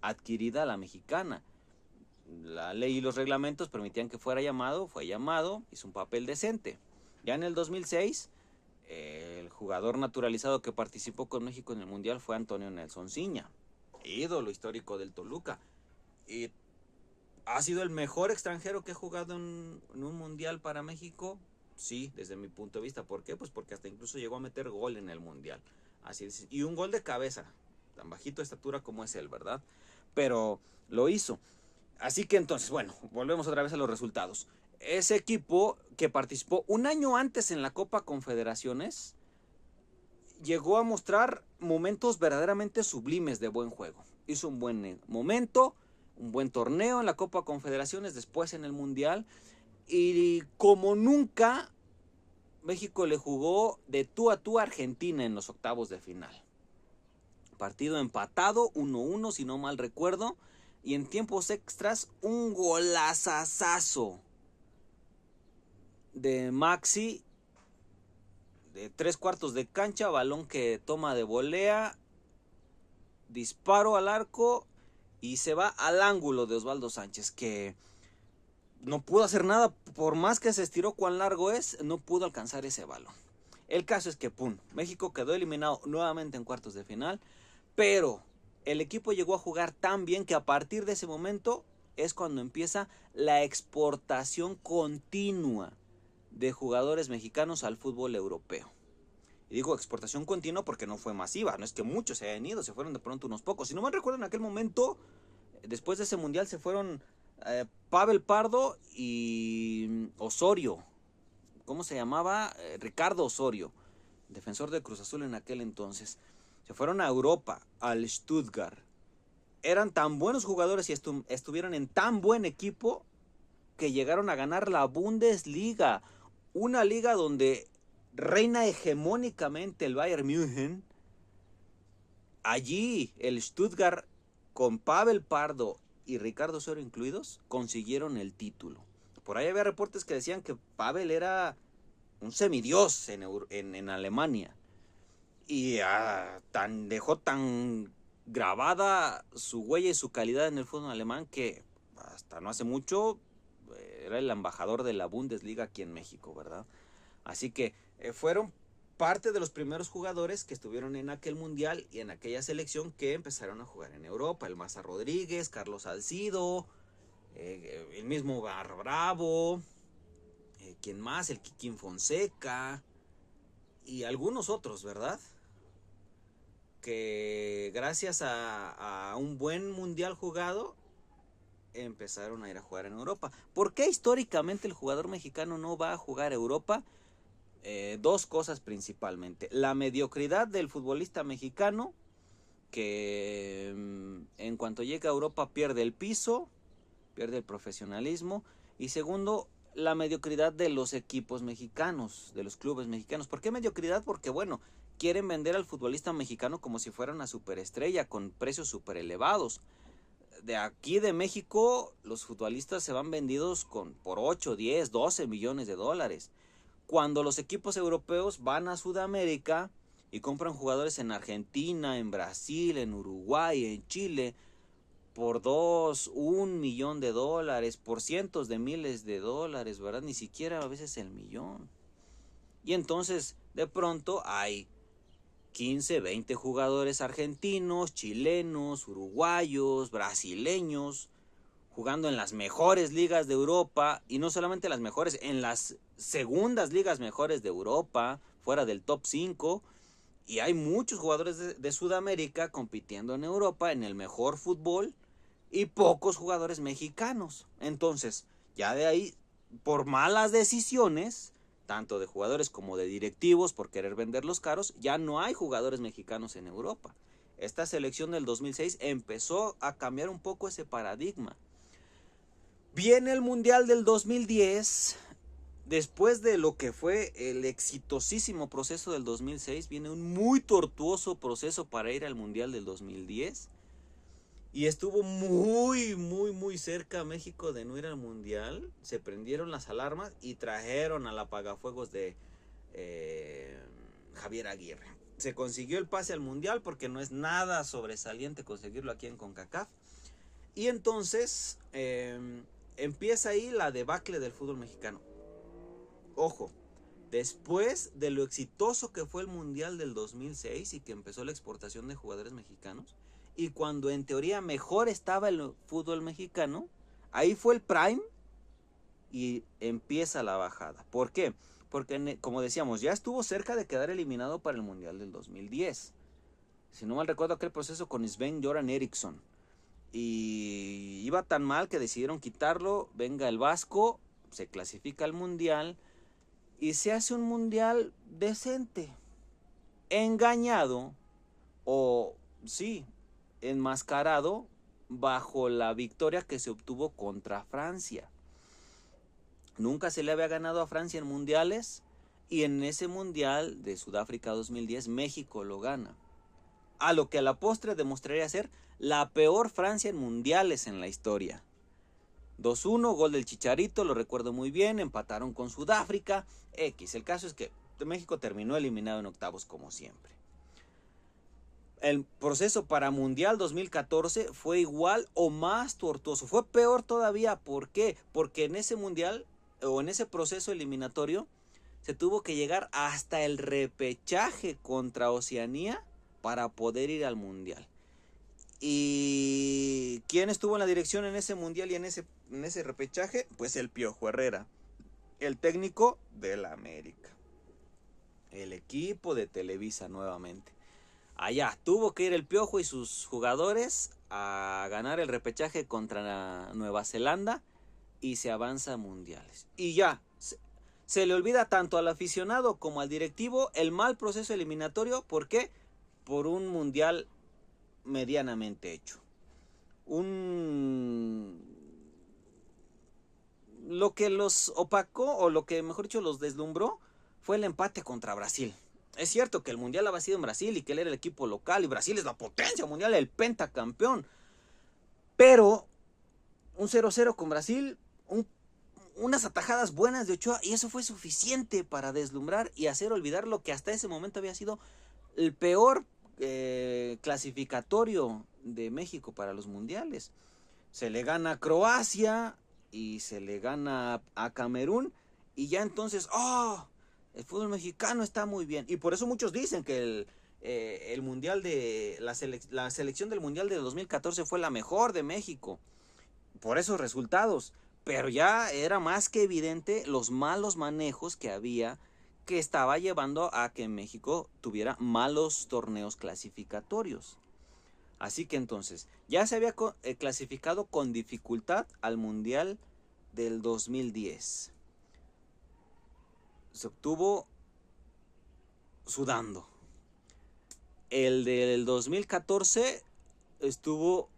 adquirida a la mexicana. La ley y los reglamentos permitían que fuera llamado, fue llamado, hizo un papel decente. Ya en el 2006 El jugador naturalizado que participó con México en el Mundial fue Antonio Nelson Ciña, ídolo histórico del Toluca. Y ha sido el mejor extranjero que ha jugado en un Mundial para México. Sí, desde mi punto de vista. ¿Por qué? Pues porque hasta incluso llegó a meter gol en el Mundial. Así es, y un gol de cabeza, tan bajito de estatura como es él, ¿verdad? Pero lo hizo. Así que entonces, bueno, volvemos otra vez a los resultados. Ese equipo que participó un año antes en la Copa Confederaciones llegó a mostrar momentos verdaderamente sublimes de buen juego. Hizo un buen momento, un buen torneo en la Copa Confederaciones, después en el Mundial. Y como nunca, México le jugó de tú a tú a Argentina en los octavos de final. Partido empatado, 1-1 si no mal recuerdo. Y en tiempos extras, un golazazazo de Maxi de 3/4 de cancha, balón que toma de volea, disparo al arco y se va al ángulo de Osvaldo Sánchez, que no pudo hacer nada, por más que se estiró cuán largo es, no pudo alcanzar ese balón. El caso es que, pum, México quedó eliminado nuevamente en cuartos de final, pero el equipo llegó a jugar tan bien que a partir de ese momento es cuando empieza la exportación continua de jugadores mexicanos al fútbol europeo. Y digo exportación continua porque no fue masiva, no es que muchos se hayan ido, se fueron de pronto unos pocos. Si no me recuerdo, en aquel momento, después de ese mundial, se fueron Pavel Pardo y Osorio. ¿Cómo se llamaba? Ricardo Osorio, defensor de Cruz Azul en aquel entonces. Se fueron a Europa, al Stuttgart. Eran tan buenos jugadores y estuvieron en tan buen equipo que llegaron a ganar la Bundesliga. Una liga donde reina hegemónicamente el Bayern München. Allí el Stuttgart, con Pavel Pardo y Ricardo Osorio incluidos, consiguieron el título. Por ahí había reportes que decían que Pavel era un semidios en Alemania. Y dejó tan grabada su huella y su calidad en el fútbol alemán que hasta no hace mucho era el embajador de la Bundesliga aquí en México, ¿verdad? Así que fueron parte de los primeros jugadores que estuvieron en aquel mundial y en aquella selección que empezaron a jugar en Europa. El Maza Rodríguez, Carlos Salcido, el mismo Bar Bravo, ¿quién más? El Kikín Fonseca y algunos otros, ¿verdad? Que gracias a un buen mundial jugado empezaron a ir a jugar en Europa. ¿Por qué históricamente el jugador mexicano no va a jugar a Europa? Dos cosas principalmente. La mediocridad del futbolista mexicano, que en cuanto llega a Europa pierde el piso, pierde el profesionalismo. Y segundo, la mediocridad de los equipos mexicanos, de los clubes mexicanos. ¿Por qué mediocridad? Porque bueno, quieren vender al futbolista mexicano como si fuera una superestrella con precios super elevados. De aquí de México, los futbolistas se van vendidos por 8, 10, 12 millones de dólares. Cuando los equipos europeos van a Sudamérica y compran jugadores en Argentina, en Brasil, en Uruguay, en Chile, por 2, 1 millón de dólares, por cientos de miles de dólares, ¿verdad? Ni siquiera a veces el millón. Y entonces, de pronto, hay 15, 20 jugadores argentinos, chilenos, uruguayos, brasileños, jugando en las mejores ligas de Europa, y no solamente las mejores, en las segundas ligas mejores de Europa, fuera del top 5, y hay muchos jugadores de Sudamérica compitiendo en Europa en el mejor fútbol, y pocos jugadores mexicanos. Entonces, ya de ahí, por malas decisiones, tanto de jugadores como de directivos, por querer venderlos caros, ya no hay jugadores mexicanos en Europa. Esta selección del 2006 empezó a cambiar un poco ese paradigma. Viene el Mundial del 2010, después de lo que fue el exitosísimo proceso del 2006, viene un muy tortuoso proceso para ir al Mundial del 2010. Y estuvo muy cerca México de no ir al Mundial. Se prendieron las alarmas y trajeron al apagafuegos de Javier Aguirre. Se consiguió el pase al Mundial porque no es nada sobresaliente conseguirlo aquí en CONCACAF. Y entonces empieza ahí la debacle del fútbol mexicano. Ojo, Después de lo exitoso que fue el Mundial del 2006 y que empezó la exportación de jugadores mexicanos, y cuando en teoría mejor estaba el fútbol mexicano, ahí fue el prime y empieza la bajada. ¿Por qué? Porque, como decíamos, ya estuvo cerca de quedar eliminado para el Mundial del 2010. Si no mal recuerdo, aquel proceso con Sven-Göran Eriksson. Y iba tan mal que decidieron quitarlo. Venga el Vasco, se clasifica al Mundial y se hace un Mundial decente. Engañado, o sí, enmascarado bajo la victoria que se obtuvo contra Francia. Nunca se le había ganado a Francia en mundiales, y en ese Mundial de Sudáfrica 2010 México lo gana. A lo que a la postre demostraría ser la peor Francia en mundiales en la historia. 2-1, gol del Chicharito, lo recuerdo muy bien, empataron con Sudáfrica. El caso es que México terminó eliminado en octavos como siempre. El proceso para Mundial 2014 fue igual o más tortuoso, fue peor todavía. ¿Por qué? Porque en ese Mundial, o en ese proceso eliminatorio, se tuvo que llegar hasta el repechaje contra Oceanía para poder ir al Mundial. ¿Y quién estuvo en la dirección en ese Mundial y en ese repechaje? Pues el Piojo Herrera, el técnico del América, el equipo de Televisa nuevamente. Allá tuvo que ir el Piojo y sus jugadores a ganar el repechaje contra Nueva Zelanda y se avanza a mundiales. Y ya, se le olvida tanto al aficionado como al directivo el mal proceso eliminatorio. ¿Por qué? Por un mundial medianamente hecho. Lo que los opacó, o lo que mejor dicho los deslumbró, fue el empate contra Brasil. Es cierto que el mundial había sido en Brasil y que él era el equipo local y Brasil es la potencia mundial, el pentacampeón. Pero un 0-0 con Brasil, unas atajadas buenas de Ochoa, y eso fue suficiente para deslumbrar y hacer olvidar lo que hasta ese momento había sido el peor clasificatorio de México para los mundiales. Se le gana a Croacia y se le gana a Camerún, y ya entonces, el fútbol mexicano está muy bien. Y por eso muchos dicen que el mundial de la selección del mundial de 2014 fue la mejor de México por esos resultados. Pero ya era más que evidente los malos manejos que había, que estaba llevando a que México tuviera malos torneos clasificatorios. Así que entonces ya se había clasificado con dificultad al Mundial del 2010. Se obtuvo sudando. El del 2014 estuvo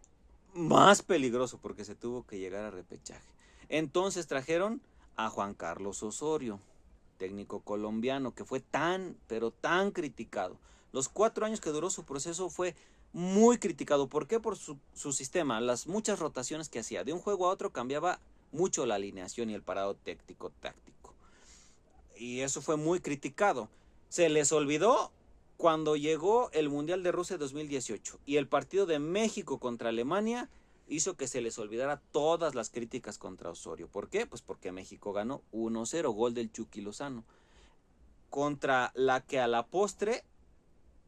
más peligroso porque se tuvo que llegar a repechaje. Entonces trajeron a Juan Carlos Osorio, técnico colombiano, que fue tan, pero tan criticado. Los 4 años que duró su proceso fue muy criticado. ¿Por qué? Por su sistema, las muchas rotaciones que hacía. De un juego a otro cambiaba mucho la alineación y el parado táctico. Y eso fue muy criticado. Se les olvidó cuando llegó el Mundial de Rusia 2018 y el partido de México contra Alemania hizo que se les olvidara todas las críticas contra Osorio. ¿Por qué? Pues porque México ganó 1-0, gol del Chucky Lozano, contra la que a la postre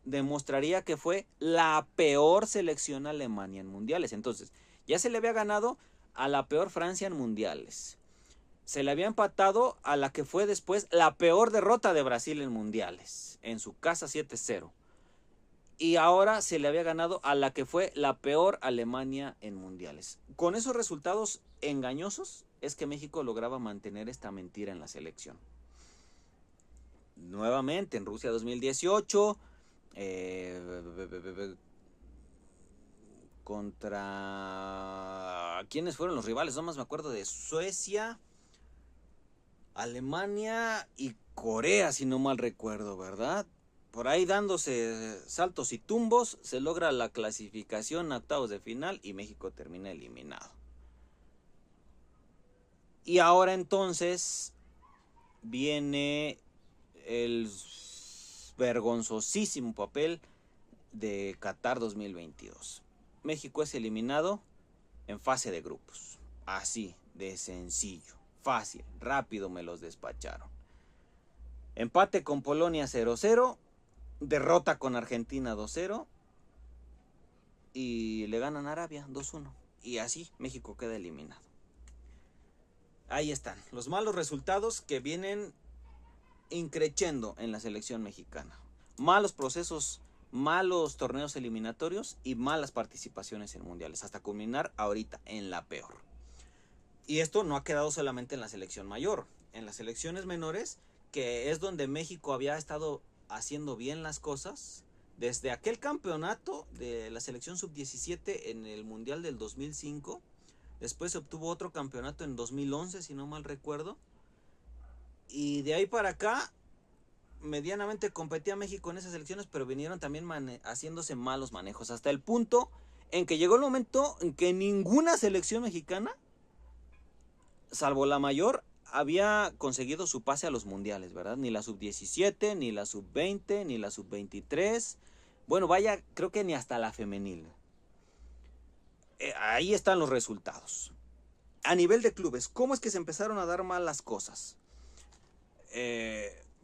demostraría que fue la peor selección Alemania en mundiales. Entonces, ya se le había ganado a la peor Francia en mundiales. Se le había empatado a la que fue después la peor derrota de Brasil en mundiales, en su casa 7-0. Y ahora se le había ganado a la que fue la peor Alemania en mundiales. Con esos resultados engañosos es que México lograba mantener esta mentira en la selección. Nuevamente en Rusia 2018, contra... ¿quiénes fueron los rivales? No más me acuerdo de Suecia, Alemania y Corea, si no mal recuerdo, ¿verdad? Por ahí dándose saltos y tumbos, se logra la clasificación a octavos de final y México termina eliminado. Y ahora entonces viene el vergonzosísimo papel de Qatar 2022. México es eliminado en fase de grupos. Así de sencillo, fácil, rápido me los despacharon. empate con Polonia 0-0, derrota con Argentina 2-0 y le ganan a Arabia 2-1. Y así México queda eliminado. Ahí están los malos resultados que vienen increciendo en la selección mexicana. Malos procesos, malos torneos eliminatorios y malas participaciones en mundiales, hasta culminar ahorita en la peor. Y esto no ha quedado solamente en la selección mayor, en las selecciones menores, que es donde México había estado haciendo bien las cosas, desde aquel campeonato de la selección sub-17 en el Mundial del 2005, después se obtuvo otro campeonato en 2011, si no mal recuerdo, y de ahí para acá medianamente competía México en esas elecciones, pero vinieron también haciéndose malos manejos, hasta el punto en que llegó el momento en que ninguna selección mexicana, salvo la mayor, había conseguido su pase a los mundiales, ¿verdad? Ni la sub-17, ni la sub-20, ni la sub-23. Bueno, vaya, creo que ni hasta la femenil. Ahí están los resultados. A nivel de clubes, ¿cómo es que se empezaron a dar mal las cosas?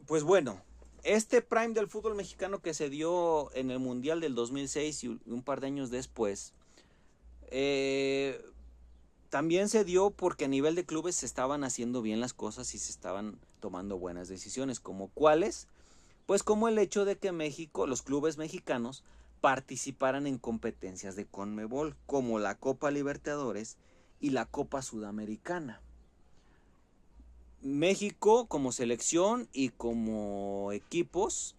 Pues bueno, este prime del fútbol mexicano que se dio en el Mundial del 2006 y un par de años después, también se dio porque a nivel de clubes se estaban haciendo bien las cosas y se estaban tomando buenas decisiones. ¿Como cuáles? Pues como el hecho de que México, los clubes mexicanos, participaran en competencias de CONMEBOL, como la Copa Libertadores y la Copa Sudamericana. México como selección y como equipos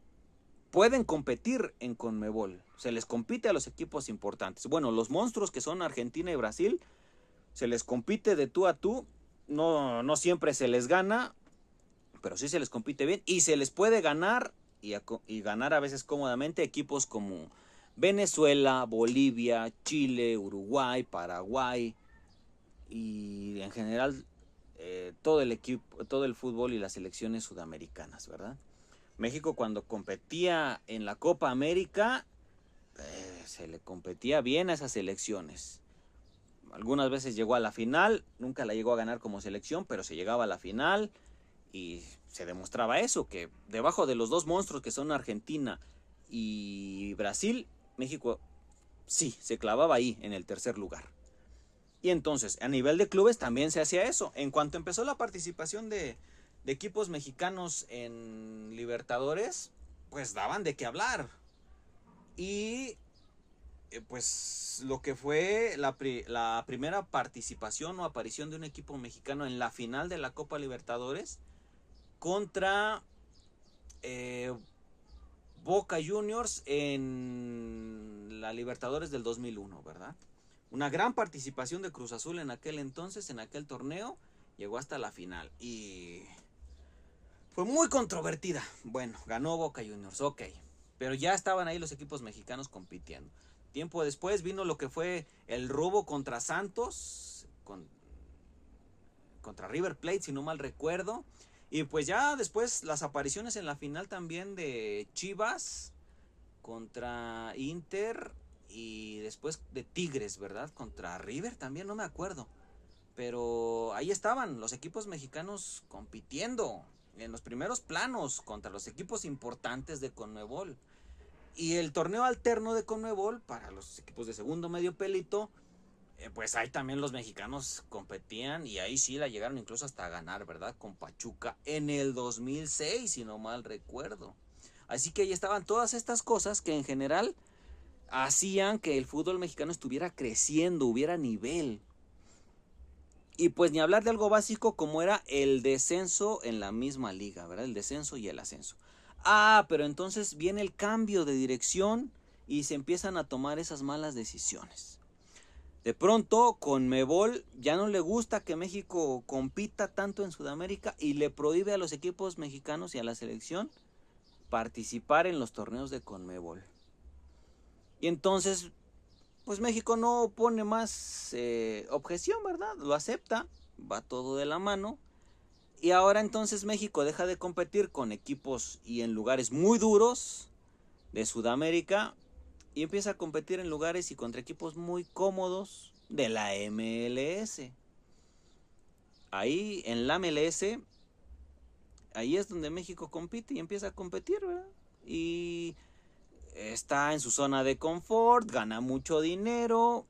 pueden competir en CONMEBOL. Se les compite a los equipos importantes. Bueno, los monstruos que son Argentina y Brasil, se les compite de tú a tú. No siempre se les gana, pero sí se les compite bien. Y se les puede ganar, y ganar a veces cómodamente, equipos como Venezuela, Bolivia, Chile, Uruguay, Paraguay y en general todo el equipo, todo el fútbol y las selecciones sudamericanas, ¿verdad? México cuando competía en la Copa América, se le competía bien a esas selecciones. Algunas veces llegó a la final, nunca la llegó a ganar como selección, pero se llegaba a la final y se demostraba eso, que debajo de los dos monstruos que son Argentina y Brasil, México sí, se clavaba ahí en el tercer lugar. Y entonces, a nivel de clubes también se hacía eso. En cuanto empezó la participación de equipos mexicanos en Libertadores, pues daban de qué hablar. Y pues lo que fue la primera participación o aparición de un equipo mexicano en la final de la Copa Libertadores contra Boca Juniors en la Libertadores del 2001, ¿verdad? Una gran participación de Cruz Azul en aquel entonces, en aquel torneo, llegó hasta la final y fue muy controvertida. Bueno, ganó Boca Juniors, ok, pero ya estaban ahí los equipos mexicanos compitiendo. Tiempo después vino lo que fue el robo contra Santos, contra River Plate, si no mal recuerdo. Y pues ya después las apariciones en la final también de Chivas contra Inter y después de Tigres, ¿verdad? Contra River también, no me acuerdo. Pero ahí estaban los equipos mexicanos compitiendo en los primeros planos contra los equipos importantes de CONMEBOL. Y el torneo alterno de CONMEBOL para los equipos de segundo medio pelito, pues ahí también los mexicanos competían y ahí sí la llegaron incluso hasta a ganar, ¿verdad? Con Pachuca en el 2006, si no mal recuerdo. Así que ahí estaban todas estas cosas que en general hacían que el fútbol mexicano estuviera creciendo, hubiera nivel. Y pues ni hablar de algo básico como era el descenso en la misma liga, ¿verdad? El descenso y el ascenso. Ah, pero entonces viene el cambio de dirección y se empiezan a tomar esas malas decisiones. De pronto, CONMEBOL ya no le gusta que México compita tanto en Sudamérica y le prohíbe a los equipos mexicanos y a la selección participar en los torneos de CONMEBOL. Y entonces, pues México no pone más objeción, ¿verdad? Lo acepta, va todo de la mano. Y ahora entonces México deja de competir con equipos y en lugares muy duros de Sudamérica y empieza a competir en lugares y contra equipos muy cómodos de la MLS. Ahí en la MLS ahí es donde México compite y empieza a competir, ¿verdad? Y está en su zona de confort, gana mucho dinero.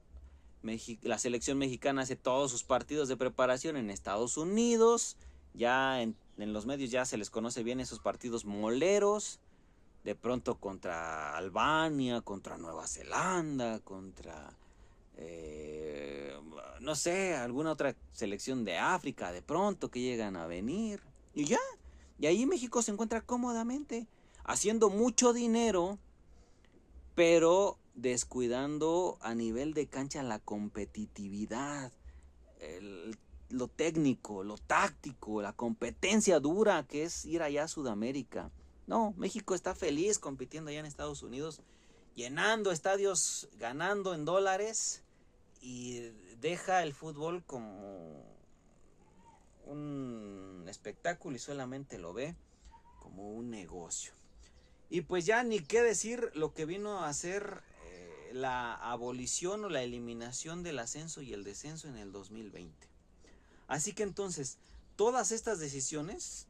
La selección mexicana hace todos sus partidos de preparación en Estados Unidos. Ya en los medios ya se les conoce bien esos partidos moleros. De pronto contra Albania, contra Nueva Zelanda, contra, no sé, alguna otra selección de África, de pronto que llegan a venir. Y ya, y ahí México se encuentra cómodamente, haciendo mucho dinero, pero descuidando a nivel de cancha la competitividad, lo técnico, lo táctico, la competencia dura que es ir allá a Sudamérica. No, México está feliz compitiendo allá en Estados Unidos, llenando estadios, ganando en dólares, y deja el fútbol como un espectáculo y solamente lo ve como un negocio. Y pues ya ni qué decir lo que vino a hacer la abolición o la eliminación del ascenso y el descenso en el 2020. Así que entonces, todas estas decisiones,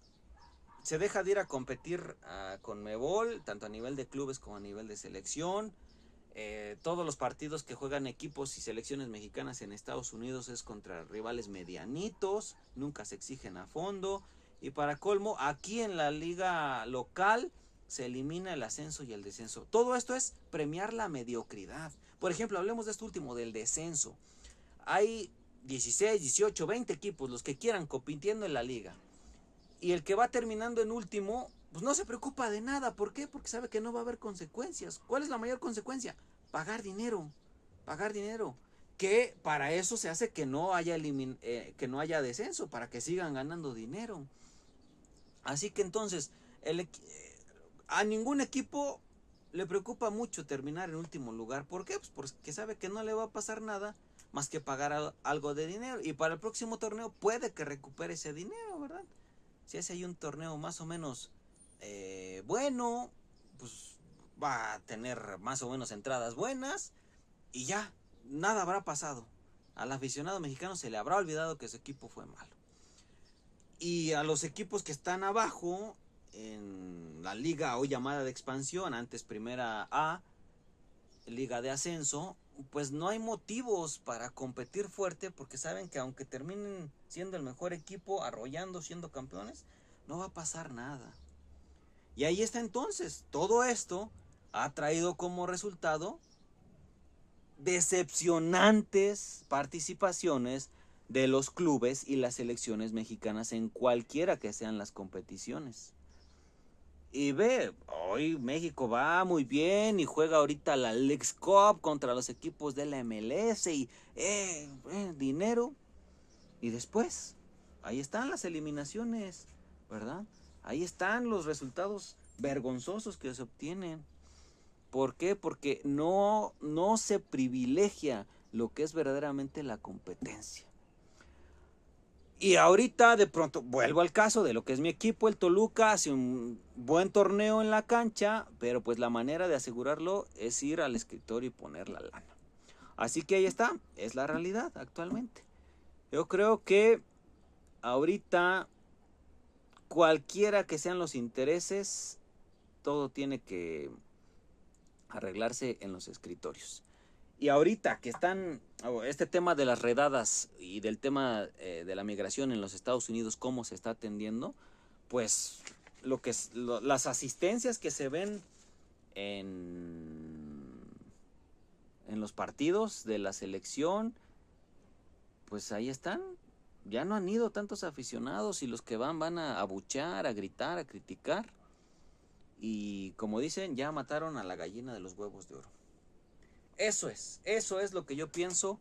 se deja de ir a competir a Conmebol, tanto a nivel de clubes como a nivel de selección. Todos los partidos que juegan equipos y selecciones mexicanas en Estados Unidos es contra rivales medianitos, nunca se exigen a fondo. Y para colmo, aquí en la liga local se elimina el ascenso y el descenso. Todo esto es premiar la mediocridad. Por ejemplo, hablemos de esto último, del descenso. Hay 16, 18, 20 equipos, los que quieran, compitiendo en la liga. Y el que va terminando en último, pues no se preocupa de nada. ¿Por qué? Porque sabe que no va a haber consecuencias. ¿Cuál es la mayor consecuencia? Pagar dinero. Pagar dinero. Que para eso se hace que no haya, que no haya descenso, para que sigan ganando dinero. Así que entonces, a ningún equipo le preocupa mucho terminar en último lugar. ¿Por qué? Pues porque sabe que no le va a pasar nada más que pagar algo de dinero. Y para el próximo torneo puede que recupere ese dinero, ¿verdad? Si hace ahí un torneo más o menos bueno, pues va a tener más o menos entradas buenas y ya, nada habrá pasado. Al aficionado mexicano se le habrá olvidado que su equipo fue malo. Y a los equipos que están abajo en la liga hoy llamada de expansión, antes primera A, liga de ascenso, pues no hay motivos para competir fuerte, porque saben que aunque terminen siendo el mejor equipo, arrollando, siendo campeones, no va a pasar nada. Y ahí está entonces, todo esto ha traído como resultado decepcionantes participaciones de los clubes y las selecciones mexicanas en cualquiera que sean las competiciones. Y ve, hoy México va muy bien y juega ahorita la Leagues Cup contra los equipos de la MLS y dinero. Y después, ahí están las eliminaciones, ¿verdad? Ahí están los resultados vergonzosos que se obtienen. ¿Por qué? Porque no se privilegia lo que es verdaderamente la competencia. Y ahorita de pronto vuelvo al caso de lo que es mi equipo, el Toluca, hace un buen torneo en la cancha, pero pues la manera de asegurarlo es ir al escritorio y poner la lana. Así que ahí está, es la realidad actualmente. Yo creo que ahorita, cualquiera que sean los intereses, todo tiene que arreglarse en los escritorios. Y ahorita que están, este tema de las redadas y del tema de la migración en los Estados Unidos, cómo se está atendiendo, pues las asistencias que se ven en los partidos de la selección, pues ahí están. Ya no han ido tantos aficionados y los que van a abuchear, a gritar, a criticar. Y como dicen, ya mataron a la gallina de los huevos de oro. Eso es lo que yo pienso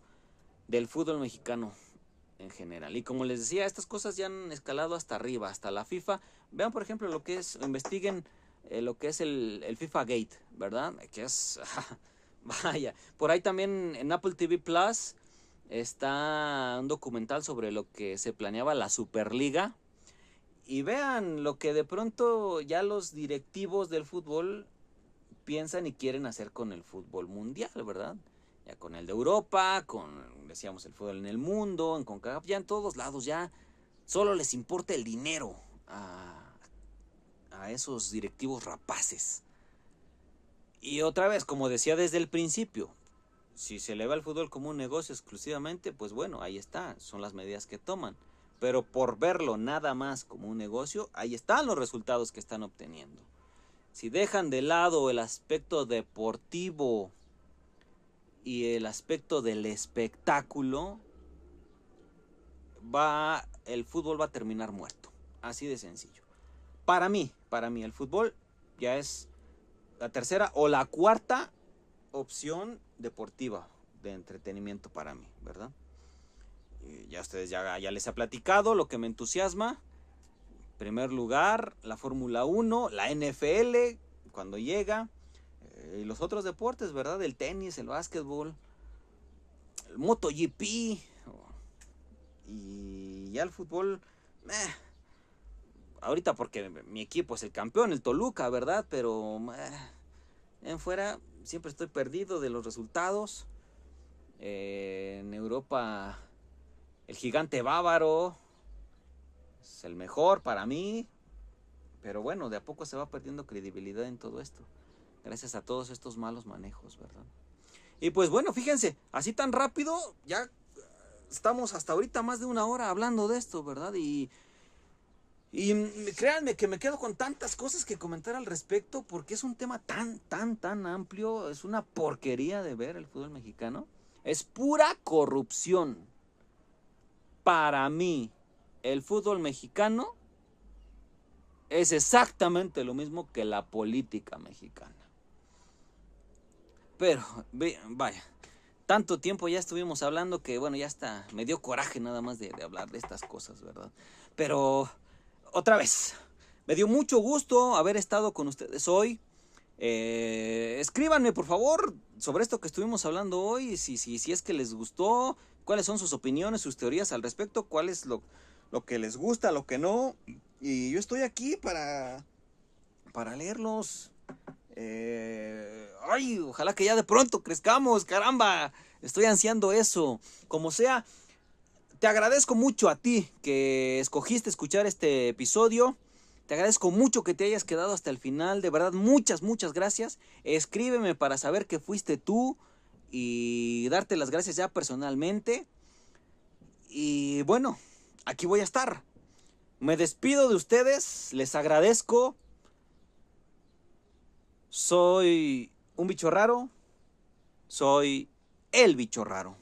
del fútbol mexicano en general. Y como les decía, estas cosas ya han escalado hasta arriba, hasta la FIFA. Vean, por ejemplo, lo que es, investiguen lo que es el FIFA Gate, ¿verdad? Que es, vaya. Por ahí también en Apple TV Plus está un documental sobre lo que se planeaba la Superliga. Y vean lo que de pronto ya los directivos del fútbol piensan y quieren hacer con el fútbol mundial, ¿verdad? Ya con el de Europa, decíamos, el fútbol en el mundo, en CONCACAF, ya en todos lados ya solo les importa el dinero a a esos directivos rapaces. Y otra vez, como decía desde el principio, si se le ve al fútbol como un negocio exclusivamente, pues bueno, ahí está, son las medidas que toman. Pero por verlo nada más como un negocio, ahí están los resultados que están obteniendo. Si dejan de lado el aspecto deportivo y el aspecto del espectáculo, el fútbol va a terminar muerto. Así de sencillo. Para mí, el fútbol ya es la tercera o la cuarta opción deportiva de entretenimiento para mí, ¿verdad? Ya ustedes ya les he platicado lo que me entusiasma. En primer lugar, la Fórmula 1, la NFL, cuando llega, y los otros deportes, ¿verdad? El tenis, el básquetbol, el MotoGP, y ya el fútbol, ahorita porque mi equipo es el campeón, el Toluca, ¿verdad? Pero en fuera siempre estoy perdido de los resultados. En Europa, el gigante bávaro es el mejor para mí, pero bueno, de a poco se va perdiendo credibilidad en todo esto, gracias a todos estos malos manejos, ¿verdad? Y pues bueno, fíjense, así tan rápido, ya estamos hasta ahorita más de una hora hablando de esto, ¿verdad? Y créanme que me quedo con tantas cosas que comentar al respecto, porque es un tema tan amplio, es una porquería de ver el fútbol mexicano, es pura corrupción. Para mí, el fútbol mexicano es exactamente lo mismo que la política mexicana. Pero, vaya, tanto tiempo ya estuvimos hablando que, bueno, ya está, me dio coraje nada más de hablar de estas cosas, ¿verdad? Pero, otra vez, me dio mucho gusto haber estado con ustedes hoy. Escríbanme, por favor, sobre esto que estuvimos hablando hoy, si es que les gustó, cuáles son sus opiniones, sus teorías al respecto, cuál es lo que les gusta, lo que no. Y yo estoy aquí para leerlos. Ay, ojalá que ya de pronto crezcamos, caramba, estoy ansiando eso. Como sea, te agradezco mucho a ti que escogiste escuchar este episodio. Te agradezco mucho que te hayas quedado hasta el final. De verdad, muchas gracias. Escríbeme para saber que fuiste tú y darte las gracias ya personalmente. Y bueno, aquí voy a estar. Me despido de ustedes. Les agradezco. Soy un bicho raro. Soy el bicho raro.